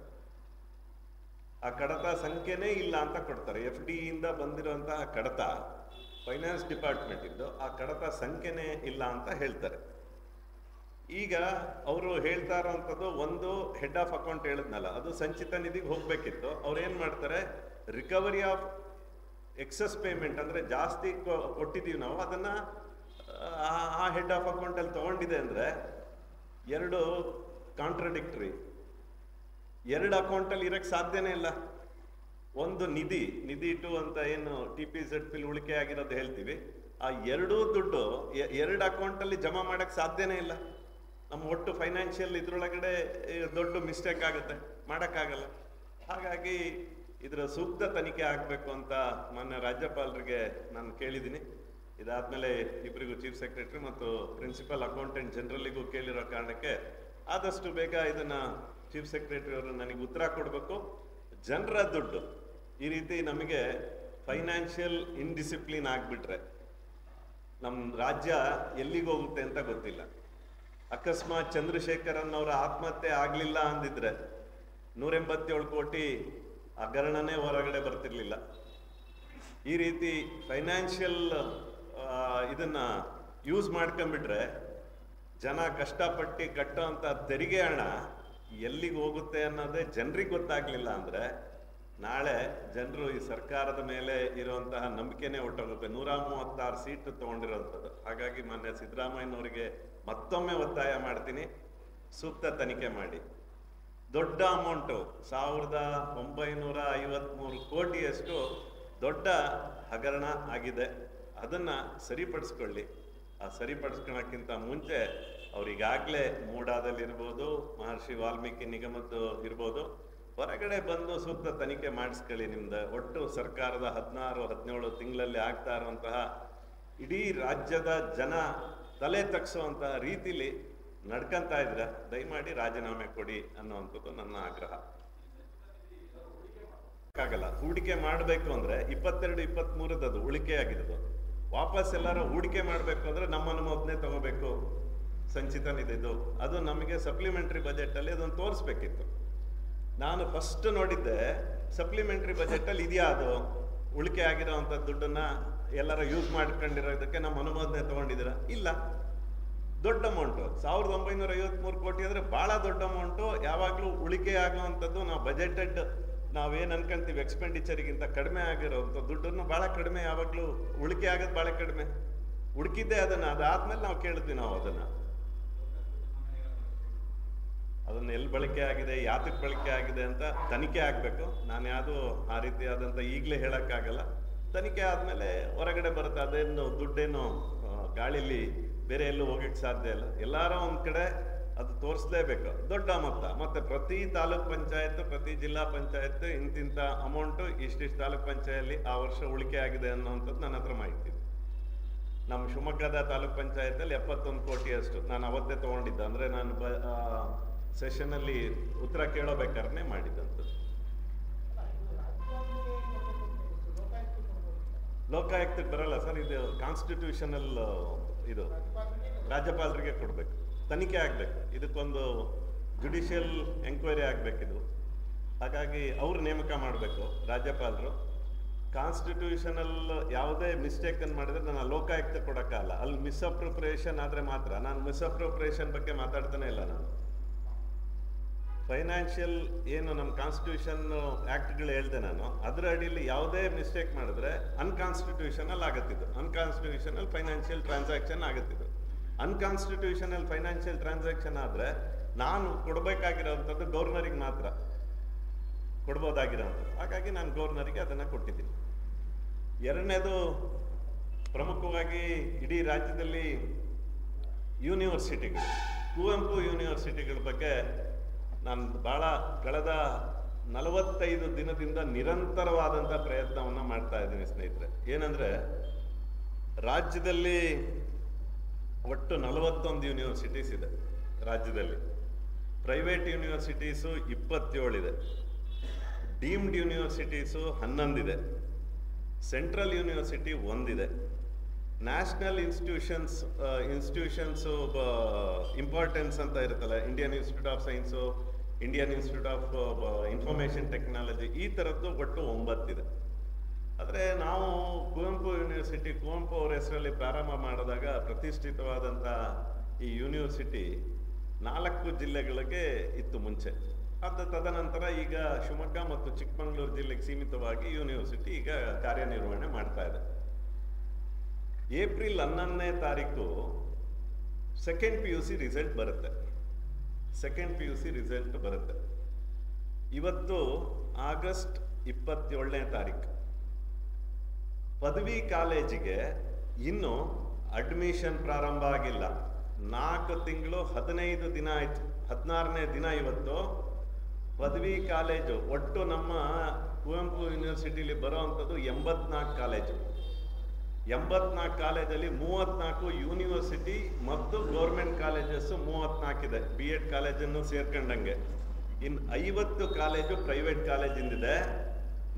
ಆ ಕಡತ ಸಂಖ್ಯೆನೇ ಇಲ್ಲ ಅಂತ ಕೊಡ್ತಾರೆ. FDಯಿಂದ ಬಂದಿರುವಂತಹ ಕಡತ, ಫೈನಾನ್ಸ್ ಡಿಪಾರ್ಟ್ಮೆಂಟ್ ಇದ್ದು ಆ ಕಡತ ಸಂಖ್ಯೆನೇ ಇಲ್ಲ ಅಂತ ಹೇಳ್ತಾರೆ. ಈಗ ಅವರು ಹೇಳ್ತಾ ಇರೋವಂಥದ್ದು, ಒಂದು ಹೆಡ್ ಆಫ್ ಅಕೌಂಟ್ ಹೇಳಿದ್ನಲ್ಲ, ಅದು ಸಂಚಿತ ನಿಧಿಗೆ ಹೋಗ್ಬೇಕಿತ್ತು. ಅವ್ರು ಏನು ಮಾಡ್ತಾರೆ, ರಿಕವರಿ ಆಫ್ ಎಕ್ಸಸ್ ಪೇಮೆಂಟ್ ಅಂದರೆ ಜಾಸ್ತಿ ಕೊಟ್ಟಿದ್ದೀವಿ ನಾವು, ಅದನ್ನು ಆ ಹೆಡ್ ಆಫ್ ಅಕೌಂಟಲ್ಲಿ ತೊಗೊಂಡಿದೆ ಅಂದರೆ ಎರಡು ಕಾಂಟ್ರಡಿಕ್ಟರಿ. ಎರಡು ಅಕೌಂಟಲ್ಲಿ ಇರೋಕ್ಕೆ ಸಾಧ್ಯನೇ ಇಲ್ಲ. ಒಂದು ನಿಧಿ ಟು ಅಂತ ಏನು TPZPಲಿ ಉಳಿಕೆ ಆಗಿರೋದು ಹೇಳ್ತೀವಿ, ಆ ಎರಡೂ ದುಡ್ಡು ಎರಡು ಅಕೌಂಟಲ್ಲಿ ಜಮಾ ಮಾಡೋಕ್ಕೆ ಸಾಧ್ಯನೇ ಇಲ್ಲ. ನಮ್ಮ ಒಟ್ಟು ಫೈನಾನ್ಷಿಯಲ್ ಇದ್ರೊಳಗಡೆ ದೊಡ್ಡ ಮಿಸ್ಟೇಕ್ ಆಗುತ್ತೆ, ಮಾಡೋಕ್ಕಾಗಲ್ಲ. ಹಾಗಾಗಿ ಇದರ ಸೂಕ್ತ ತನಿಖೆ ಆಗಬೇಕು ಅಂತ ಮಾನ್ಯ ರಾಜ್ಯಪಾಲರಿಗೆ ನಾನು ಕೇಳಿದ್ದೀನಿ. ಇದಾದಮೇಲೆ ಇಬ್ಬರಿಗೂ ಚೀಫ್ ಸೆಕ್ರೆಟರಿ ಮತ್ತು ಪ್ರಿನ್ಸಿಪಲ್ ಅಕೌಂಟೆಂಟ್ ಜನರಲ್ಲಿಗೂ ಕೇಳಿರೋ ಕಾರಣಕ್ಕೆ ಆದಷ್ಟು ಬೇಗ ಇದನ್ನು ಚೀಫ್ ಸೆಕ್ರೆಟರಿ ಅವರು ನನಗೆ ಉತ್ತರ ಕೊಡಬೇಕು. ಜನರ ದುಡ್ಡು ಈ ರೀತಿ ನಮಗೆ ಫೈನಾನ್ಷಿಯಲ್ ಇನ್ಡಿಸಿಪ್ಲಿನ್ ಆಗಿಬಿಟ್ರೆ ನಮ್ಮ ರಾಜ್ಯ ಎಲ್ಲಿಗೆ ಹೋಗುತ್ತೆ ಅಂತ ಗೊತ್ತಿಲ್ಲ. ಅಕಸ್ಮಾತ್ ಚಂದ್ರಶೇಖರನ್ ಅವರ ಆತ್ಮಹತ್ಯೆ ಆಗಲಿಲ್ಲ ಅಂದಿದ್ರೆ 187 ಕೋಟಿ ಹಗರಣನೇ ಹೊರಗಡೆ ಬರ್ತಿರ್ಲಿಲ್ಲ. ಈ ರೀತಿ ಫೈನಾನ್ಷಿಯಲ್ ಇದನ್ನ ಯೂಸ್ ಮಾಡ್ಕೊಂಡ್ಬಿಟ್ರೆ ಜನ ಕಷ್ಟಪಟ್ಟು ಕಟ್ಟೋಂಥ ತೆರಿಗೆ ಹಣ ಎಲ್ಲಿಗೆ ಹೋಗುತ್ತೆ ಅನ್ನೋದೇ ಜನರಿಗೆ ಗೊತ್ತಾಗ್ಲಿಲ್ಲ ಅಂದರೆ ನಾಳೆ ಜನರು ಈ ಸರ್ಕಾರದ ಮೇಲೆ ಇರುವಂತಹ ನಂಬಿಕೆನೇ ಹೊಟ್ಟೋಗುತ್ತೆ. 136 ಸೀಟ್ ತಗೊಂಡಿರೋಂಥದ್ದು. ಹಾಗಾಗಿ ಮಾನ್ಯ ಸಿದ್ದರಾಮಯ್ಯನವರಿಗೆ ಮತ್ತೊಮ್ಮೆ ಒತ್ತಾಯ ಮಾಡ್ತೀನಿ, ಸೂಕ್ತ ತನಿಖೆ ಮಾಡಿ. ದೊಡ್ಡ ಅಮೌಂಟು 1953 ಕೋಟಿಯಷ್ಟು ದೊಡ್ಡ ಹಗರಣ ಆಗಿದೆ. ಅದನ್ನು ಸರಿಪಡಿಸ್ಕೊಳ್ಳಿ. ಆ ಸರಿಪಡಿಸ್ಕೊಳ್ಳೋಕ್ಕಿಂತ ಮುಂಚೆ ಅವ್ರಿಗಾಗಲೇ ಮೂಡಾದಲ್ಲಿರ್ಬೋದು, ಮಹರ್ಷಿ ವಾಲ್ಮೀಕಿ ನಿಗಮದ್ದು ಇರ್ಬೋದು, ಹೊರಗಡೆ ಬಂದು ಸೂಕ್ತ ತನಿಖೆ ಮಾಡಿಸ್ಕೊಳ್ಳಿ. ನಿಮ್ದು ಒಟ್ಟು ಸರ್ಕಾರದ 16-17 ತಿಂಗಳಲ್ಲಿ ಆಗ್ತಾ ಇರುವಂತಹ ಇಡೀ ರಾಜ್ಯದ ಜನ ತಲೆ ತಗ್ಸುವಂತಹ ರೀತಿಲಿ ನಡ್ಕಂತ ಇದ್ರ, ದಯಮಾಡಿ ರಾಜೀನಾಮೆ ಕೊಡಿ ಅನ್ನುವಂಥದ್ದು ನನ್ನ ಆಗ್ರಹ. ಆಗಲ್ಲ, ಹೂಡಿಕೆ ಮಾಡಬೇಕು ಅಂದ್ರೆ 22-23 ಅದು ಉಳಿಕೆ ಆಗಿರೋದು. ವಾಪಸ್ ಎಲ್ಲಾರು ಹೂಡಿಕೆ ಮಾಡಬೇಕು ಅಂದ್ರೆ ನಮ್ಮ ಅನುಮೋದನೆ ತಗೋಬೇಕು. ಸಂಚಿತ ನಿಧಿದು ಅದು ನಮಗೆ ಸಪ್ಲಿಮೆಂಟರಿ ಬಜೆಟ್ ಅಲ್ಲಿ ಅದನ್ನು ತೋರಿಸ್ಬೇಕಿತ್ತು. ನಾನು ಫಸ್ಟ್ ನೋಡಿದ್ದೆ ಸಪ್ಲಿಮೆಂಟರಿ ಬಜೆಟ್ ಅಲ್ಲಿ ಇದೆಯಾ ಅದು ಉಳಿಕೆ ಆಗಿರೋಂಥ ದುಡ್ಡನ್ನ ಎಲ್ಲರೂ ಯೂಸ್ ಮಾಡ್ಕೊಂಡಿರೋದಕ್ಕೆ ನಮ್ಮ ಅನುಮೋದನೆ ತಗೊಂಡಿದ್ದೀರಾ? ಇಲ್ಲ. ದೊಡ್ಡ ಅಮೌಂಟು 1953 ಕೋಟಿ ಅಂದರೆ ಭಾಳ ದೊಡ್ಡ ಅಮೌಂಟು. ಯಾವಾಗಲೂ ಉಳಿಕೆ ಆಗುವಂಥದ್ದು ನಾವು ಬಜೆಟೆಡ್ ನಾವೇನು ಅನ್ಕೊಂತೀವಿ ಎಕ್ಸ್ಪೆಂಡಿಚರ್ಗಿಂತ ಕಡಿಮೆ ಆಗಿರೋಂಥ ದುಡ್ಡನ್ನು ಭಾಳ ಕಡಿಮೆ, ಯಾವಾಗಲೂ ಉಳಿಕೆ ಆಗೋದು ಭಾಳ ಕಡಿಮೆ. ಹುಡುಕಿದ್ದೆ ಅದನ್ನು, ಅದಾದ್ಮೇಲೆ ನಾವು ಕೇಳಿದ್ವಿ ನಾವು ಅದನ್ನು ಎಲ್ಲಿ ಬಳಕೆ ಆಗಿದೆ, ಯಾತಕ್ಕೆ ಬಳಕೆ ಆಗಿದೆ ಅಂತ ತನಿಖೆ ಆಗಬೇಕು. ನಾನು ಯಾವುದೂ ಆ ರೀತಿಯಾದಂಥ ಈಗಲೇ ಹೇಳೋಕ್ಕಾಗಲ್ಲ, ತನಿಖೆ ಆದಮೇಲೆ ಹೊರಗಡೆ ಬರುತ್ತೆ, ಅದೇನು ದುಡ್ಡೇನು ಗಾಳಿಲಿ ಬೇರೆ ಎಲ್ಲೂ ಹೋಗಕ್ಕೆ ಸಾಧ್ಯ ಇಲ್ಲ. ಎಲ್ಲಾರೋ ಒಂದು ಕಡೆ ಅದು ತೋರಿಸ್ಲೇಬೇಕು, ದೊಡ್ಡ ಮೊತ್ತ. ಮತ್ತು ಪ್ರತಿ ತಾಲೂಕ್ ಪಂಚಾಯತ್, ಪ್ರತಿ ಜಿಲ್ಲಾ ಪಂಚಾಯತ್ ಇಂತಿಂಥ ಅಮೌಂಟು ಇಷ್ಟಿಷ್ಟು ತಾಲೂಕ್ ಪಂಚಾಯಲ್ಲಿ ಆ ವರ್ಷ ಉಳಿಕೆ ಆಗಿದೆ ಅನ್ನೋವಂಥದ್ದು ನನ್ನ ಹತ್ರ ಮಾಹಿತಿ. ನಮ್ಮ ಶಿವಮೊಗ್ಗದ ತಾಲೂಕ್ ಪಂಚಾಯತಲ್ಲಿ 71 ಕೋಟಿಯಷ್ಟು ನಾನು ಅವತ್ತೇ ತೊಗೊಂಡಿದ್ದೆ. ಅಂದರೆ ನಾನು ಸೆಷನಲ್ಲಿ ಉತ್ತರ ಕೇಳೋಬೇಕಾದ್ರೆ ಮಾಡಿದ್ದಂಥದ್ದು. ಲೋಕಾಯುಕ್ತಕ್ಕೆ ಬರಲ್ಲ ಸರ್, ಇದು ಕಾನ್ಸ್ಟಿಟ್ಯೂಷನಲ್, ಇದು ರಾಜ್ಯಪಾಲರಿಗೆ ಕೊಡಬೇಕು, ತನಿಖೆ ಆಗಬೇಕು, ಇದಕ್ಕೊಂದು ಜುಡಿಷಿಯಲ್ ಎಂಕ್ವೈರಿ ಆಗಬೇಕಿದು. ಹಾಗಾಗಿ ಅವ್ರು ನೇಮಕ ಮಾಡಬೇಕು ರಾಜ್ಯಪಾಲರು. ಕಾನ್ಸ್ಟಿಟ್ಯೂಷನಲ್ ಯಾವುದೇ ಮಿಸ್ಟೇಕನ್ನು ಮಾಡಿದ್ರೆ ನಾನು ಲೋಕಾಯುಕ್ತ ಕೊಡೋಕ್ಕಲ್ಲ. ಅಲ್ಲಿ ಮಿಸ್ಅಪ್ರೋಪ್ರಿಯೇಷನ್ ಆದರೆ ಮಾತ್ರ. ನಾನು ಮಿಸ್ಅಪ್ರೋಪ್ರಿಯೇಷನ್ ಬಗ್ಗೆ ಮಾತಾಡ್ತಾನೆ ಇಲ್ಲ. ನಾನು ಫೈನಾನ್ಷಿಯಲ್ ಏನು ನಮ್ಮ ಕಾನ್ಸ್ಟಿಟ್ಯೂಷನ್ ಆ್ಯಕ್ಟ್ಗಳು ಹೇಳ್ದೆ ನಾನು, ಅದರ ಅಡಿಯಲ್ಲಿ ಯಾವುದೇ ಮಿಸ್ಟೇಕ್ ಮಾಡಿದ್ರೆ ಅನ್ಕಾನ್ಸ್ಟಿಟ್ಯೂಷನಲ್ ಆಗುತ್ತಿದ್ದು. ಅನ್ಕಾನ್ಸ್ಟಿಟ್ಯೂಷನಲ್ ಫೈನಾನ್ಷಿಯಲ್ ಟ್ರಾನ್ಸಾಕ್ಷನ್ ಆಗುತ್ತಿದ್ದು. ಅನ್ಕಾನ್ಸ್ಟಿಟ್ಯೂಷನಲ್ ಫೈನಾನ್ಷಿಯಲ್ ಟ್ರಾನ್ಸಾಕ್ಷನ್ ಆದರೆ ನಾನು ಕೊಡಬೇಕಾಗಿರೋವಂಥದ್ದು ಗವರ್ನರಿಗೆ ಮಾತ್ರ ಕೊಡ್ಬೋದಾಗಿರೋವಂಥದ್ದು. ಹಾಗಾಗಿ ನಾನು ಗವರ್ನರಿಗೆ ಅದನ್ನು ಕೊಟ್ಟಿದ್ದೀನಿ. ಎರಡನೇದು, ಪ್ರಮುಖವಾಗಿ ಇಡೀ ರಾಜ್ಯದಲ್ಲಿ ಯೂನಿವರ್ಸಿಟಿಗಳು, ಕುವೆಂಪು ಯೂನಿವರ್ಸಿಟಿಗಳ ಬಗ್ಗೆ ನಾನು ಭಾಳ ಕಳೆದ 45 ದಿನದಿಂದ ನಿರಂತರವಾದಂಥ ಪ್ರಯತ್ನವನ್ನು ಮಾಡ್ತಾ ಇದ್ದೀನಿ ಸ್ನೇಹಿತರೆ. ಏನಂದರೆ, ರಾಜ್ಯದಲ್ಲಿ ಒಟ್ಟು 41 ಯೂನಿವರ್ಸಿಟೀಸ್ ಇದೆ ರಾಜ್ಯದಲ್ಲಿ. ಪ್ರೈವೇಟ್ ಯೂನಿವರ್ಸಿಟೀಸು 27 ಇದೆ, ಡೀಮ್ಡ್ ಯೂನಿವರ್ಸಿಟೀಸು 11 ಇದೆ, ಸೆಂಟ್ರಲ್ ಯೂನಿವರ್ಸಿಟಿ 1 ಇದೆ, ನ್ಯಾಷನಲ್ ಇನ್ಸ್ಟಿಟ್ಯೂಷನ್ಸು ಇಂಪಾರ್ಟೆನ್ಸ್ ಅಂತ ಇರುತ್ತಲ್ಲ, Indian institute of science, Indian institute of information technology, ಈ ಥರದ್ದು ಒಟ್ಟು 9 ಇದೆ. ಆದರೆ ನಾವು ಕುವೆಂಪು ಯೂನಿವರ್ಸಿಟಿ, ಕುವೆಂಪು ಅವರ ಹೆಸರಲ್ಲಿ ಪ್ರಾರಂಭ ಮಾಡಿದಾಗ ಪ್ರತಿಷ್ಠಿತವಾದಂಥ ಈ ಯೂನಿವರ್ಸಿಟಿ 4 ಜಿಲ್ಲೆಗಳಿಗೆ ಇತ್ತು ಮುಂಚೆ. ತದನಂತರ ಈಗ ಶಿವಮೊಗ್ಗ ಮತ್ತು ಚಿಕ್ಕಮಗಳೂರು ಜಿಲ್ಲೆಗೆ ಸೀಮಿತವಾಗಿ ಯೂನಿವರ್ಸಿಟಿ ಈಗ ಕಾರ್ಯನಿರ್ವಹಣೆ ಮಾಡ್ತಾ ಇದೆ. ಏಪ್ರಿಲ್ 11ನೇ ತಾರೀಕು ಸೆಕೆಂಡ್ PUC ರಿಸಲ್ಟ್ ಬರುತ್ತೆ. ಇವತ್ತು ಆಗಸ್ಟ್ 27ನೇ ತಾರೀಕು. ಪದವಿ ಕಾಲೇಜಿಗೆ ಇನ್ನು ಅಡ್ಮಿಷನ್ ಪ್ರಾರಂಭ ಆಗಿಲ್ಲ. 4 ತಿಂಗಳು 15 ದಿನ ಆಯ್ತು. 16ನೇ ದಿನ ಇವತ್ತು. ಪದವಿ ಕಾಲೇಜು ಒಟ್ಟು ನಮ್ಮ ಕುವೆಂಪು ಯೂನಿವರ್ಸಿಟಿಲಿ ಬರೋ ಅಂಥದ್ದು 84 ಕಾಲೇಜು. 84 ಕಾಲೇಜಲ್ಲಿ 34 ಯೂನಿವರ್ಸಿಟಿ ಮತ್ತು ಗೌರ್ಮೆಂಟ್ ಕಾಲೇಜಸ್ಸು 34 ಇದೆ, BEd ಕಾಲೇಜನ್ನು ಸೇರ್ಕೊಂಡಂಗೆ. ಇನ್ನು 50 ಕಾಲೇಜು ಪ್ರೈವೇಟ್ ಕಾಲೇಜಿಂದಿದೆ.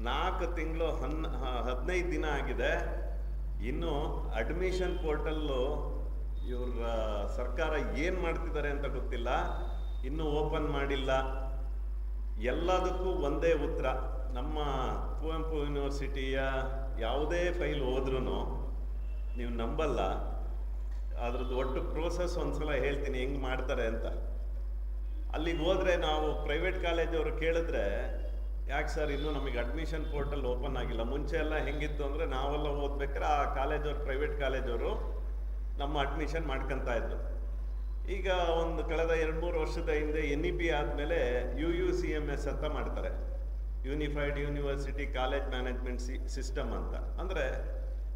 4 ತಿಂಗಳು 15 ದಿನ ಆಗಿದೆ. ಇನ್ನು ಅಡ್ಮಿಷನ್ ಪೋರ್ಟಲ್ಲು ಇವ್ರ ಸರ್ಕಾರ ಏನು ಮಾಡ್ತಿದ್ದಾರೆ ಅಂತ ಗೊತ್ತಿಲ್ಲ, ಇನ್ನೂ ಓಪನ್ ಮಾಡಿಲ್ಲ. ಎಲ್ಲದಕ್ಕೂ ಒಂದೇ ಉತ್ತರ. ನಮ್ಮ ಕುವೆಂಪು ಯೂನಿವರ್ಸಿಟಿಯ ಯಾವುದೇ ಫೈಲ್ ಹೋದ್ರೂ ನೀವು ನಂಬಲ್ಲ, ಅದ್ರದ್ದು ಒಟ್ಟು ಪ್ರೋಸೆಸ್ ಒಂದ್ಸಲ ಹೇಳ್ತೀನಿ ಹೆಂಗೆ ಮಾಡ್ತಾರೆ ಅಂತ. ಅಲ್ಲಿಗೆ ಹೋದರೆ ನಾವು ಪ್ರೈವೇಟ್ ಕಾಲೇಜವರು ಕೇಳಿದ್ರೆ, ಯಾಕೆ ಸರ್ ಇನ್ನೂ ನಮಗೆ ಅಡ್ಮಿಷನ್ ಪೋರ್ಟಲ್ ಓಪನ್ ಆಗಿಲ್ಲ? ಮುಂಚೆ ಎಲ್ಲ ಹೆಂಗಿತ್ತು ಅಂದರೆ, ನಾವೆಲ್ಲ ಓದ್ಬೇಕಾದ್ರೆ ಆ ಕಾಲೇಜವ್ರು, ಪ್ರೈವೇಟ್ ಕಾಲೇಜವರು ನಮ್ಮ ಅಡ್ಮಿಷನ್ ಮಾಡ್ಕೊತಾ ಇದ್ರು. ಈಗ ಒಂದು ಕಳೆದ 2-3 ವರ್ಷದ ಹಿಂದೆ NEP ಆದಮೇಲೆ UUCMS ಅಂತ ಮಾಡ್ತಾರೆ, unified university college management system ಅಂತ. ಅಂದರೆ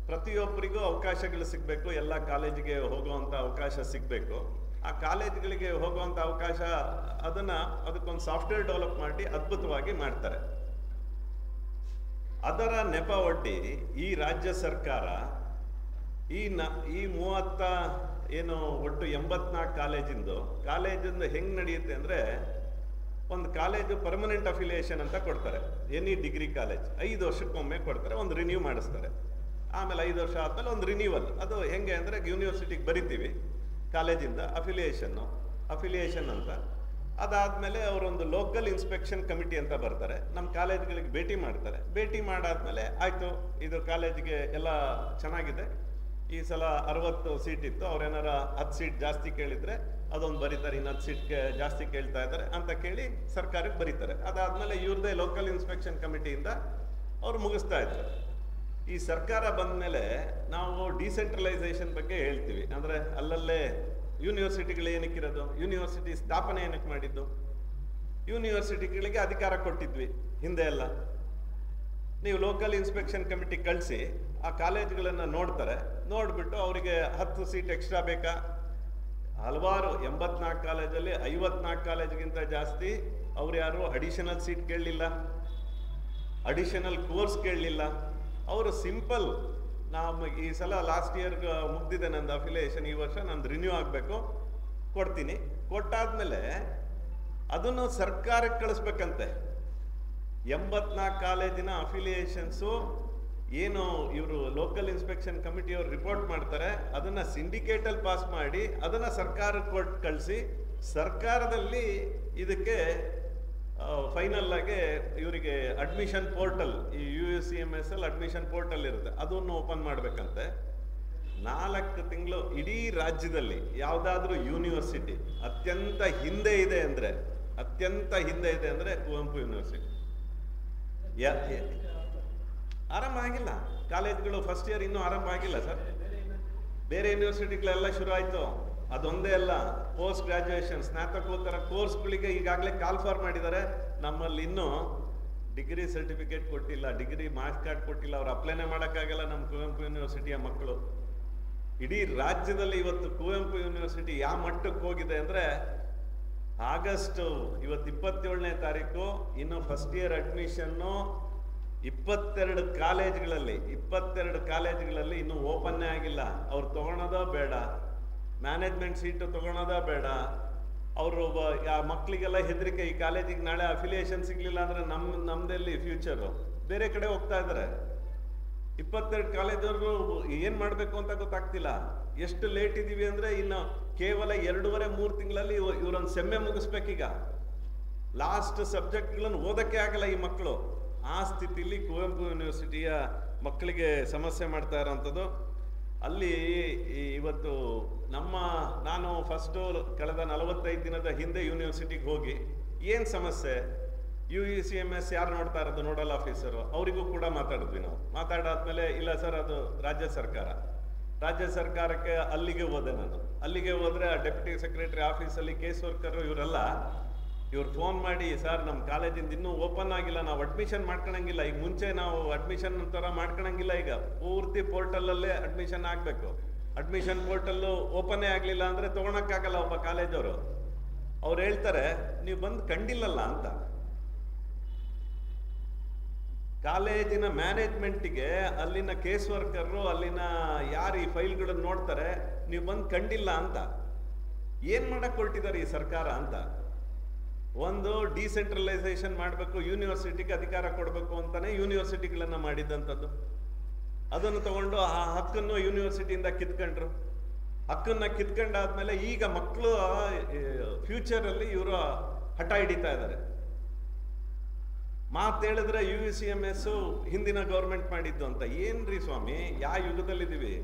ಪ್ರತಿಯೊಬ್ಬರಿಗೂ ಅವಕಾಶಗಳು ಸಿಗಬೇಕು, ಎಲ್ಲ ಕಾಲೇಜಿಗೆ ಹೋಗುವಂಥ ಅವಕಾಶ ಸಿಗಬೇಕು. ಆ ಕಾಲೇಜ್ಗಳಿಗೆ ಹೋಗುವಂಥ ಅವಕಾಶ ಅದಕ್ಕೊಂದು ಸಾಫ್ಟ್ವೇರ್ ಡೆವಲಪ್ ಮಾಡಿ ಅದ್ಭುತವಾಗಿ ಮಾಡ್ತಾರೆ. ಅದರ ನೆಪ ಒಡ್ಡಿ ಈ ರಾಜ್ಯ ಸರ್ಕಾರ ಈ 30 ಏನು ಒಟ್ಟು 84 ಕಾಲೇಜಿಂದ ಹೆಂಗೆ ನಡೆಯುತ್ತೆ ಅಂದರೆ, ಒಂದು ಕಾಲೇಜು ಪರ್ಮನೆಂಟ್ ಅಫಿಲಿಯೇಷನ್ ಅಂತ ಕೊಡ್ತಾರೆ. ಎನಿ ಡಿಗ್ರಿ ಕಾಲೇಜ್ 5 ವರ್ಷಕ್ಕೊಮ್ಮೆ ಕೊಡ್ತಾರೆ, ಒಂದು ರಿನ್ಯೂ ಮಾಡಿಸ್ತಾರೆ. ಆಮೇಲೆ 5 ವರ್ಷ ಆದಮೇಲೆ ಒಂದು ರಿನ್ಯೂವಲ್. ಅದು ಹೆಂಗೆ ಅಂದರೆ, ಯೂನಿವರ್ಸಿಟಿಗೆ ಬರಿತೀವಿ ಕಾಲೇಜಿಂದ ಅಫಿಲಿಯೇಷನ್ ಅಂತ. ಅದಾದಮೇಲೆ ಅವರೊಂದು ಲೋಕಲ್ ಇನ್ಸ್ಪೆಕ್ಷನ್ ಕಮಿಟಿ ಅಂತ ಬರ್ತಾರೆ, ನಮ್ಮ ಕಾಲೇಜ್ಗಳಿಗೆ ಭೇಟಿ ಮಾಡ್ತಾರೆ. ಭೇಟಿ ಮಾಡಾದ್ಮೇಲೆ ಆಯಿತು, ಇದು ಕಾಲೇಜಿಗೆ ಎಲ್ಲ ಚೆನ್ನಾಗಿದೆ, ಈ ಸಲ 60 ಸೀಟ್ ಇತ್ತು, ಅವ್ರೇನಾರ 10 ಸೀಟ್ ಜಾಸ್ತಿ ಕೇಳಿದರೆ ಅದೊಂದು ಬರೀತಾರೆ, ಇನ್ನು 10 ಸೀಟ್ ಜಾಸ್ತಿ ಕೇಳ್ತಾ ಇದ್ದಾರೆ ಅಂತ ಕೇಳಿ ಸರ್ಕಾರಕ್ಕೆ ಬರೀತಾರೆ. ಅದಾದಮೇಲೆ ಇವ್ರದ್ದೇ ಲೋಕಲ್ ಇನ್ಸ್ಪೆಕ್ಷನ್ ಕಮಿಟಿಯಿಂದ ಅವ್ರು ಮುಗಿಸ್ತಾ ಇದ್ರು. ಈ ಸರ್ಕಾರ ಬಂದ ಮೇಲೆ ನಾವು ಡಿಸೆಂಟ್ರಲೈಸೇಷನ್ ಬಗ್ಗೆ ಹೇಳ್ತೀವಿ. ಅಂದರೆ ಅಲ್ಲಲ್ಲೇ ಯೂನಿವರ್ಸಿಟಿಗಳು ಏನಕ್ಕಿರೋದು, ಯೂನಿವರ್ಸಿಟಿ ಸ್ಥಾಪನೆ ಏನಕ್ಕೆ ಮಾಡಿದ್ದು, ಯೂನಿವರ್ಸಿಟಿಗಳಿಗೆ ಅಧಿಕಾರ ಕೊಟ್ಟಿದ್ವಿ ಹಿಂದೆ ಎಲ್ಲ. ನೀವು ಲೋಕಲ್ ಇನ್ಸ್ಪೆಕ್ಷನ್ ಕಮಿಟಿ ಕಳಿಸಿ ಆ ಕಾಲೇಜುಗಳನ್ನು ನೋಡ್ತಾರೆ, ನೋಡಿಬಿಟ್ಟು ಅವರಿಗೆ 10 ಸೀಟ್ ಎಕ್ಸ್ಟ್ರಾ ಬೇಕಾ, ಹಲವಾರು 84 ಕಾಲೇಜಲ್ಲಿ 54 ಕಾಲೇಜಿಗಿಂತ ಜಾಸ್ತಿ ಅವ್ರು ಯಾರು ಅಡಿಷನಲ್ ಸೀಟ್ ಕೇಳಲಿಲ್ಲ, ಅಡಿಷನಲ್ ಕೋರ್ಸ್ ಕೇಳಲಿಲ್ಲ. ಅವರು ಸಿಂಪಲ್, ಈ ಸಲ ಲಾಸ್ಟ್ ಇಯರ್ ಮುಗ್ದಿದೆ ನಂದು ಅಫಿಲಿಯೇಷನ್, ಈ ವರ್ಷ ನಂದು ರಿನ್ಯೂ ಆಗಬೇಕು, ಕೊಡ್ತೀನಿ. ಕೊಟ್ಟಾದ್ಮೇಲೆ ಅದನ್ನು ಸರ್ಕಾರಕ್ಕೆ ಕಳಿಸ್ಬೇಕಂತೆ. 84 ಕಾಲೇಜಿನ ಅಫಿಲಿಯೇಷನ್ಸು ಏನು ಇವರು ಲೋಕಲ್ ಇನ್ಸ್ಪೆಕ್ಷನ್ ಕಮಿಟಿಯವರು ರಿಪೋರ್ಟ್ ಮಾಡ್ತಾರೆ, ಅದನ್ನು ಸಿಂಡಿಕೇಟಲ್ಲಿ ಪಾಸ್ ಮಾಡಿ ಅದನ್ನು ಸರ್ಕಾರಕ್ಕೆ ಕೊಟ್ಟು ಕಳಿಸಿ, ಸರ್ಕಾರದಲ್ಲಿ ಇದಕ್ಕೆ ಫೈನಲ್ ಆಗಿ ಇವರಿಗೆ ಅಡ್ಮಿಷನ್ ಪೋರ್ಟಲ್, ಈ UUCMS ಅಲ್ಲಿ ಅಡ್ಮಿಷನ್ ಪೋರ್ಟಲ್ ಇರುತ್ತೆ, ಅದನ್ನು ಓಪನ್ ಮಾಡಬೇಕಂತೆ. 4 ತಿಂಗಳು ಇಡೀ ರಾಜ್ಯದಲ್ಲಿ ಯಾವುದಾದ್ರೂ ಯೂನಿವರ್ಸಿಟಿ ಅತ್ಯಂತ ಹಿಂದೆ ಇದೆ ಅಂದರೆ ಕುವೆಂಪು ಯೂನಿವರ್ಸಿಟಿ. ಆರಂಭ ಆಗಿಲ್ಲ, ಕಾಲೇಜ್ಗಳು ಫಸ್ಟ್ ಇಯರ್ ಇನ್ನೂ ಆರಂಭ ಆಗಿಲ್ಲ ಸರ್. ಬೇರೆ ಯೂನಿವರ್ಸಿಟಿಗಳೆಲ್ಲ ಶುರು ಆಯಿತು, ಅದೊಂದೇ ಅಲ್ಲ, ಪೋಸ್ಟ್ ಗ್ರಾಜುಯೇಷನ್ ಸ್ನಾತಕೋತ್ತರ ಕೋರ್ಸ್ಗಳಿಗೆ ಈಗಾಗಲೇ ಕಾಲ್ ಫಾರ್ ಮಾಡಿದ್ದಾರೆ. ನಮ್ಮಲ್ಲಿ ಇನ್ನೂ ಡಿಗ್ರಿ ಸರ್ಟಿಫಿಕೇಟ್ ಕೊಟ್ಟಿಲ್ಲ, ಡಿಗ್ರಿ ಮಾರ್ಕ್ಸ್ ಕಾರ್ಡ್ ಕೊಟ್ಟಿಲ್ಲ, ಅವ್ರು ಅಪ್ಲೈನೇ ಮಾಡೋಕ್ಕಾಗಲ್ಲ ನಮ್ಮ ಕುವೆಂಪು ಯೂನಿವರ್ಸಿಟಿಯ ಮಕ್ಕಳು. ಇಡೀ ರಾಜ್ಯದಲ್ಲಿ ಇವತ್ತು ಕುವೆಂಪು ಯೂನಿವರ್ಸಿಟಿ ಯಾವ ಮಟ್ಟಕ್ಕೆ ಹೋಗಿದೆ ಅಂದರೆ, ಆಗಸ್ಟ್ ಇವತ್ತು 27ನೇ ತಾರೀಕು, ಇನ್ನು ಫಸ್ಟ್ ಇಯರ್ ಅಡ್ಮಿಷನ್ನು 22 ಕಾಲೇಜುಗಳಲ್ಲಿ ಇನ್ನೂ ಓಪನ್ನೇ ಆಗಿಲ್ಲ. ಅವ್ರು ತೊಗೊಳೋದೋ ಬೇಡ, ಮ್ಯಾನೇಜ್ಮೆಂಟ್ ಸೀಟು ತೊಗೊಳೋದೋ ಬೇಡ. ಅವರು ಮಕ್ಕಳಿಗೆಲ್ಲ ಹೆದರಿಕೆ, ಈ ಕಾಲೇಜಿಗೆ ನಾಳೆ ಅಫಿಲಿಯೇಷನ್ ಸಿಗಲಿಲ್ಲ ಅಂದರೆ ನಮ್ಮದಲ್ಲಿ ಫ್ಯೂಚರು, ಬೇರೆ ಕಡೆ ಹೋಗ್ತಾ ಇದ್ದಾರೆ. 22 ಕಾಲೇಜವ್ರಿಗೂ ಏನು ಮಾಡಬೇಕು ಅಂತ ಗೊತ್ತಾಗ್ತಿಲ್ಲ. ಎಷ್ಟು ಲೇಟ್ ಇದ್ದೀವಿ ಅಂದರೆ ಇನ್ನು ಕೇವಲ 2.5-3 ತಿಂಗಳಲ್ಲಿ ಇವರೊಂದು ಸೆಮ್ಮೆ ಮುಗಿಸ್ಬೇಕೀಗ. ಲಾಸ್ಟ್ ಸಬ್ಜೆಕ್ಟ್ಗಳನ್ನು ಓದೋಕ್ಕೆ ಆಗಲ್ಲ ಈ ಮಕ್ಕಳು. ಆ ಸ್ಥಿತಿಲಿ ಕುವೆಂಪು ಯೂನಿವರ್ಸಿಟಿಯ ಮಕ್ಕಳಿಗೆ ಸಮಸ್ಯೆ ಮಾಡ್ತಾ ಇರೋವಂಥದ್ದು. ಅಲ್ಲಿ ಇವತ್ತು ನಾನು ಫಸ್ಟು ಕಳೆದ 45 ದಿನದ ಹಿಂದೆ ಯೂನಿವರ್ಸಿಟಿಗೆ ಹೋಗಿ ಏನು ಸಮಸ್ಯೆ, UUCMS ಯಾರು ನೋಡ್ತಾ ಇರೋದು, ನೋಡಲ್ ಆಫೀಸರು, ಅವರಿಗೂ ಕೂಡ ಮಾತಾಡಿದ್ವಿ ನಾವು. ಮಾತಾಡಾದ್ಮೇಲೆ ಇಲ್ಲ ಸರ್ ಅದು ರಾಜ್ಯ ಸರ್ಕಾರಕ್ಕೆ ಅಲ್ಲಿಗೆ ಹೋದೆ ನಾನು. ಅಲ್ಲಿಗೆ ಹೋದರೆ ಡೆಪ್ಯೂಟಿ ಸೆಕ್ರೆಟರಿ ಆಫೀಸಲ್ಲಿ ಕೇಸ್ ವರ್ಕರು ಇವ್ರು ಫೋನ್ ಮಾಡಿ, ಸರ್ ನಮ್ಮ ಕಾಲೇಜಿಂದ ಇನ್ನೂ ಓಪನ್ ಆಗಿಲ್ಲ, ನಾವು ಅಡ್ಮಿಷನ್ ಮಾಡ್ಕೊಳಂಗಿಲ್ಲ, ಈಗ ಮುಂಚೆ ನಾವು ಅಡ್ಮಿಷನ್ ಥರ ಮಾಡ್ಕೊಳಂಗಿಲ್ಲ, ಈಗ ಪೂರ್ತಿ ಪೋರ್ಟಲಲ್ಲೇ ಅಡ್ಮಿಷನ್ ಆಗಬೇಕು. ಅಡ್ಮಿಷನ್ ಪೋರ್ಟಲ್ಲು ಓಪನ್ನೇ ಆಗಲಿಲ್ಲ ಅಂದರೆ ತೊಗೊಳಕ್ಕಾಗಲ್ಲ ಒಬ್ಬ ಕಾಲೇಜವರು. ಅವ್ರು ಹೇಳ್ತಾರೆ ನೀವು ಬಂದು ಕಂಡಿಲ್ಲಲ್ಲ ಅಂತ. ಕಾಲೇಜಿನ ಮ್ಯಾನೇಜ್ಮೆಂಟಿಗೆ, ಅಲ್ಲಿನ ಕೇಸ್ ವರ್ಕರು, ಅಲ್ಲಿನ ಯಾರು ಈ ಫೈಲ್ಗಳನ್ನು ನೋಡ್ತಾರೆ, ನೀವು ಬಂದು ಕಂಡಿಲ್ಲ ಅಂತ. ಏನು ಮಾಡಕ್ಕೆ ಹೊರಟಿದ್ದಾರೆ ಈ ಸರ್ಕಾರ ಅಂತ. ಒಂದು ಡಿಸೆಂಟ್ರಲೈಸೇಷನ್ ಮಾಡಬೇಕು, ಯೂನಿವರ್ಸಿಟಿಗೆ ಅಧಿಕಾರ ಕೊಡಬೇಕು ಅಂತಾನೆ ಯೂನಿವರ್ಸಿಟಿಗಳನ್ನು ಮಾಡಿದ್ದಂಥದ್ದು. ಅದನ್ನು ತಗೊಂಡು ಆ ಹಕ್ಕನ್ನು ಯೂನಿವರ್ಸಿಟಿಯಿಂದ ಕಿತ್ಕೊಂಡ್ರು. ಹಕ್ಕನ್ನು ಕಿತ್ಕೊಂಡಾದ್ಮೇಲೆ ಈಗ ಮಕ್ಕಳು ಫ್ಯೂಚರಲ್ಲಿ ಇವರು ಹಠ ಹಿಡಿತಾ ಇದ್ದಾರೆ. ಮಾತೇಳಿದ್ರೆ UUCMS ಹಿಂದಿನ ಗೌರ್ಮೆಂಟ್ ಮಾಡಿದ್ದು ಅಂತ. ಏನ್ರಿ ಸ್ವಾಮಿ, ಯಾವ ಯುಗದಲ್ಲಿದ್ದೀವಿ?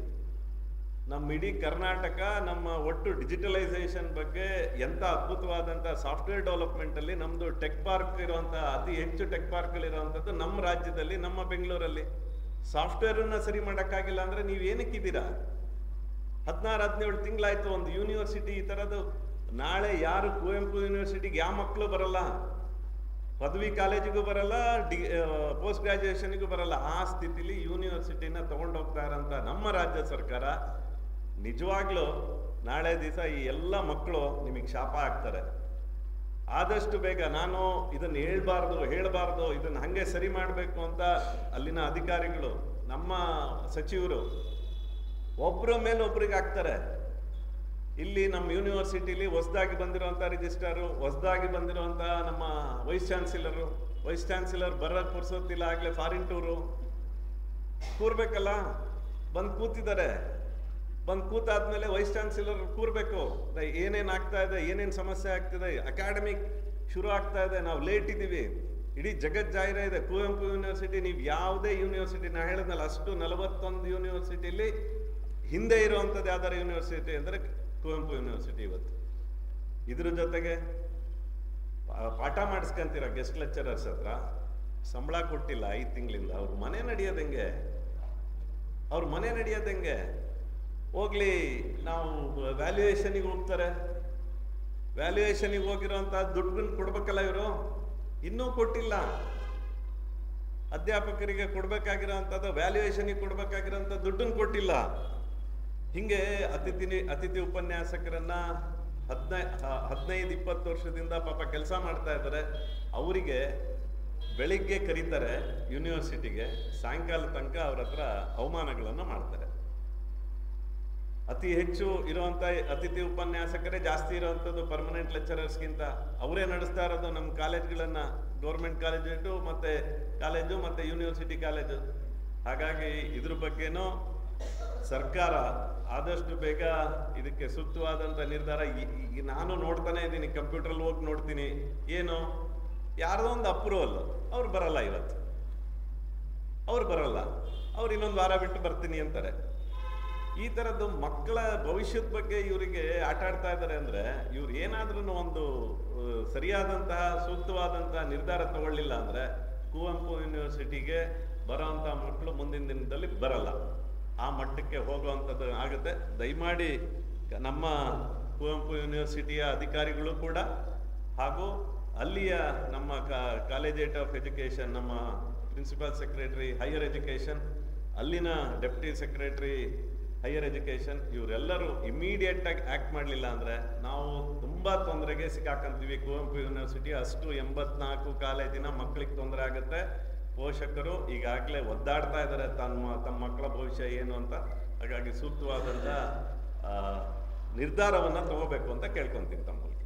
ನಮ್ಮ ಇಡೀ ಕರ್ನಾಟಕ ನಮ್ಮ ಒಟ್ಟು ಡಿಜಿಟಲೈಸೇಷನ್ ಬಗ್ಗೆ ಎಂಥ ಅದ್ಭುತವಾದಂಥ ಸಾಫ್ಟ್ವೇರ್ ಡೆವಲಪ್ಮೆಂಟಲ್ಲಿ ನಮ್ಮದು ಟೆಕ್ ಪಾರ್ಕ್ ಇರುವಂಥ, ಅತಿ ಹೆಚ್ಚು ಟೆಕ್ ಪಾರ್ಕ್ಗಳಿರುವಂಥದ್ದು ನಮ್ಮ ರಾಜ್ಯದಲ್ಲಿ, ನಮ್ಮ ಬೆಂಗಳೂರಲ್ಲಿ. ಸಾಫ್ಟ್ವೇರನ್ನ ಸರಿ ಮಾಡೋಕ್ಕಾಗಿಲ್ಲ ಅಂದರೆ ನೀವು ಏನಕ್ಕಿದ್ದೀರಾ? 16-17 ತಿಂಗಳಾಯ್ತು ಒಂದು ಯೂನಿವರ್ಸಿಟಿ ಈ ಥರದ್ದು. ನಾಳೆ ಯಾರು ಕುವೆಂಪು ಯೂನಿವರ್ಸಿಟಿಗೆ ಯಾವ ಮಕ್ಕಳು ಬರಲ್ಲ, ಪದವಿ ಕಾಲೇಜಿಗೂ ಬರಲ್ಲ, ಪೋಸ್ಟ್ ಗ್ರಾಜುಯೇಷನ್ಗೂ ಬರಲ್ಲ. ಆ ಸ್ಥಿತಿಲಿ ಯೂನಿವರ್ಸಿಟಿನ ತೊಗೊಂಡೋಗ್ತಾ ಇರೋಂಥ ನಮ್ಮ ರಾಜ್ಯ ಸರ್ಕಾರ ನಿಜವಾಗ್ಲೂ ನಾಳೆ ದಿವಸ ಈ ಎಲ್ಲ ಮಕ್ಕಳು ನಿಮಗೆ ಶಾಪ ಆಗ್ತಾರೆ. ಆದಷ್ಟು ಬೇಗ ನಾನು ಇದನ್ನು ಹೇಳಬಾರ್ದು, ಇದನ್ನು ಹಾಗೆ ಸರಿ ಮಾಡಬೇಕು ಅಂತ ಅಲ್ಲಿನ ಅಧಿಕಾರಿಗಳು, ನಮ್ಮ ಸಚಿವರು ಒಬ್ಬರ ಮೇಲೆ ಒಬ್ರಿಗೆ ಆಗ್ತಾರೆ. ಇಲ್ಲಿ ನಮ್ಮ ಯೂನಿವರ್ಸಿಟಿಲಿ ಹೊಸದಾಗಿ ಬಂದಿರುವಂಥ ರಿಜಿಸ್ಟ್ರಾರು, ಹೊಸದಾಗಿ ಬಂದಿರುವಂಥ ನಮ್ಮ ವೈಸ್ ಚಾನ್ಸಲರ್ ಬರೋಕ್ಕೆ ಪುರ್ಸೋತಿಲ್ಲ, ಆಗಲೇ ಫಾರಿನ್ ಟೂರು ಕೂರ್ಬೇಕಲ್ಲ, ಬಂದು ಕೂತಿದ್ದಾರೆ. ಬಂದು ಕೂತಾದ್ಮೇಲೆ ವೈಸ್ ಚಾನ್ಸಲರ್ ಕೂರ್ಬೇಕು, ಏನೇನು ಆಗ್ತಾ ಇದೆ, ಏನೇನು ಸಮಸ್ಯೆ ಆಗ್ತಿದೆ, ಅಕಾಡೆಮಿಕ್ ಶುರು ಆಗ್ತಾ ಇದೆ, ನಾವು ಲೇಟ್ ಇದ್ದೀವಿ, ಇಡೀ ಜಗತ್ ಜಾಹಿರ ಇದೆ. ಕುವೆಂಪು ಯೂನಿವರ್ಸಿಟಿ, ನೀವು ಯಾವುದೇ ಯೂನಿವರ್ಸಿಟಿ, ನಾ ಹೇಳಿದ್ನಲ್ಲ ಅಷ್ಟು 41 ಯೂನಿವರ್ಸಿಟಿಲಿ ಹಿಂದೆ ಇರುವಂಥದ್ದು ಯಾವ್ದಾರು ಯೂನಿವರ್ಸಿಟಿ ಅಂದರೆ ಕುವೆಂಪು ಯೂನಿವರ್ಸಿಟಿ. ಇವತ್ತು ಇದ್ರ ಜೊತೆಗೆ ಪಾಠ ಮಾಡಿಸ್ಕೊಂತೀರ ಗೆಸ್ಟ್ ಲೆಕ್ಚರರ್ಸ್ ಹತ್ರ, ಸಂಬಳ ಕೊಟ್ಟಿಲ್ಲ 5 ತಿಂಗಳಿಂದ. ಅವ್ರ ಮನೆ ನಡೆಯೋದು ಹೆಂಗೆ? ಹೋಗ್ಲಿ, ನಾವು ವ್ಯಾಲ್ಯೂಯೇಷನಿಗೆ ಹೋಗ್ತಾರೆ, ವ್ಯಾಲ್ಯೂಯೇಷನಿಗೆ ಹೋಗಿರೋಂಥ ದುಡ್ಡನ್ನು ಕೊಡ್ಬೇಕಲ್ಲ ಇವರು, ಇನ್ನೂ ಕೊಟ್ಟಿಲ್ಲ. ಅಧ್ಯಾಪಕರಿಗೆ ಕೊಡಬೇಕಾಗಿರೋಂಥದ್ದು ವ್ಯಾಲ್ಯೂಯೇಷನಿಗೆ ಕೊಡಬೇಕಾಗಿರೋಂಥ ದುಡ್ಡನ್ನು ಕೊಟ್ಟಿಲ್ಲ. ಹಿಂಗೆ ಅತಿಥಿ ಉಪನ್ಯಾಸಕರನ್ನ 15-20 ವರ್ಷದಿಂದ ಪಾಪ ಕೆಲಸ ಮಾಡ್ತಾ ಇದ್ದಾರೆ. ಅವರಿಗೆ ಬೆಳಿಗ್ಗೆ ಕರೀತಾರೆ ಯೂನಿವರ್ಸಿಟಿಗೆ, ಸಾಯಂಕಾಲ ತನಕ ಅವ್ರ ಹತ್ರ ಅವಮಾನಗಳನ್ನು ಮಾಡ್ತಾರೆ. ಅತಿ ಹೆಚ್ಚು ಇರುವಂಥ ಅತಿಥಿ ಉಪನ್ಯಾಸಕರೇ ಜಾಸ್ತಿ ಇರುವಂಥದ್ದು ಪರ್ಮನೆಂಟ್ ಲೆಕ್ಚರರ್ಸ್ಗಿಂತ. ಅವರೇ ನಡೆಸ್ತಾ ಇರೋದು ನಮ್ಮ ಕಾಲೇಜ್ಗಳನ್ನು, ಗೌರ್ಮೆಂಟ್ ಕಾಲೇಜು ಮತ್ತು ಕಾಲೇಜು ಮತ್ತು ಯೂನಿವರ್ಸಿಟಿ ಕಾಲೇಜು. ಹಾಗಾಗಿ ಇದ್ರ ಬಗ್ಗೆನೂ ಸರ್ಕಾರ ಆದಷ್ಟು ಬೇಗ ಇದಕ್ಕೆ ಸೂಕ್ತವಾದಂಥ ನಿರ್ಧಾರ. ಈಗ ನಾನು ನೋಡ್ತಾನೆ ಇದ್ದೀನಿ, ಕಂಪ್ಯೂಟ್ರಲ್ಲಿ ಹೋಗಿ ನೋಡ್ತೀನಿ, ಏನು ಯಾರ್ದೋ ಒಂದು ಅಪ್ರೂವಲ್, ಅವ್ರು ಬರಲ್ಲ, ಇವತ್ತು ಅವ್ರು ಬರಲ್ಲ, ಅವ್ರು ಇನ್ನೊಂದು ವಾರ ಬಿಟ್ಟು ಬರ್ತೀನಿ ಅಂತಾರೆ. ಈ ಥರದ್ದು ಮಕ್ಕಳ ಭವಿಷ್ಯದ ಬಗ್ಗೆ ಇವರಿಗೆ ಆಟ ಆಡ್ತಾ ಇದ್ದಾರೆ. ಅಂದರೆ ಇವ್ರು ಏನಾದ್ರೂ ಒಂದು ಸರಿಯಾದಂತಹ ಸೂಕ್ತವಾದಂತಹ ನಿರ್ಧಾರ ತಗೊಳ್ಳಿಲ್ಲ ಅಂದರೆ ಕುವೆಂಪು ಯೂನಿವರ್ಸಿಟಿಗೆ ಬರೋವಂಥ ಮಕ್ಕಳು ಮುಂದಿನ ದಿನದಲ್ಲಿ ಬರಲ್ಲ, ಆ ಮಟ್ಟಕ್ಕೆ ಹೋಗುವಂಥದ್ದು ಆಗುತ್ತೆ. ದಯಮಾಡಿ ನಮ್ಮ ಕುವೆಂಪು ಯೂನಿವರ್ಸಿಟಿಯ ಅಧಿಕಾರಿಗಳು ಕೂಡ ಹಾಗೂ ಅಲ್ಲಿಯ ನಮ್ಮ ಕಾಲೇಜೇಟ್ ಆಫ್ ಎಜುಕೇಷನ್, ನಮ್ಮ ಪ್ರಿನ್ಸಿಪಲ್ ಸೆಕ್ರೆಟರಿ ಹೈಯರ್ ಎಜುಕೇಷನ್, ಅಲ್ಲಿನ ಡೆಪ್ಯೂಟಿ ಸೆಕ್ರೆಟರಿ ಹೈಯರ್ ಎಜುಕೇಷನ್, ಇವರೆಲ್ಲರೂ ಇಮಿಡಿಯೇಟ್ ಆಗಿ ಆ್ಯಕ್ಟ್ ಮಾಡಲಿಲ್ಲ ಅಂದರೆ ನಾವು ತುಂಬ ತೊಂದರೆಗೆ ಸಿಕ್ಕಾಕಂತೀವಿ. ಕುವೆಂಪು ಯೂನಿವರ್ಸಿಟಿ ಅಷ್ಟು 84 ಕಾಲೇಜಿನ ಮಕ್ಕಳಿಗೆ ತೊಂದರೆ ಆಗುತ್ತೆ. ಪೋಷಕರು ಈಗಾಗಲೇ ಒದ್ದಾಡ್ತಾ ಇದ್ದಾರೆ ತಮ್ಮ ಮಕ್ಕಳ ಭವಿಷ್ಯ ಏನು ಅಂತ. ಹಾಗಾಗಿ ಸೂಕ್ತವಾದಂಥ ನಿರ್ಧಾರವನ್ನು ತಗೋಬೇಕು ಅಂತ ಕೇಳ್ಕೊತೀನಿ ತಮ್ಮಲ್ಲಿ.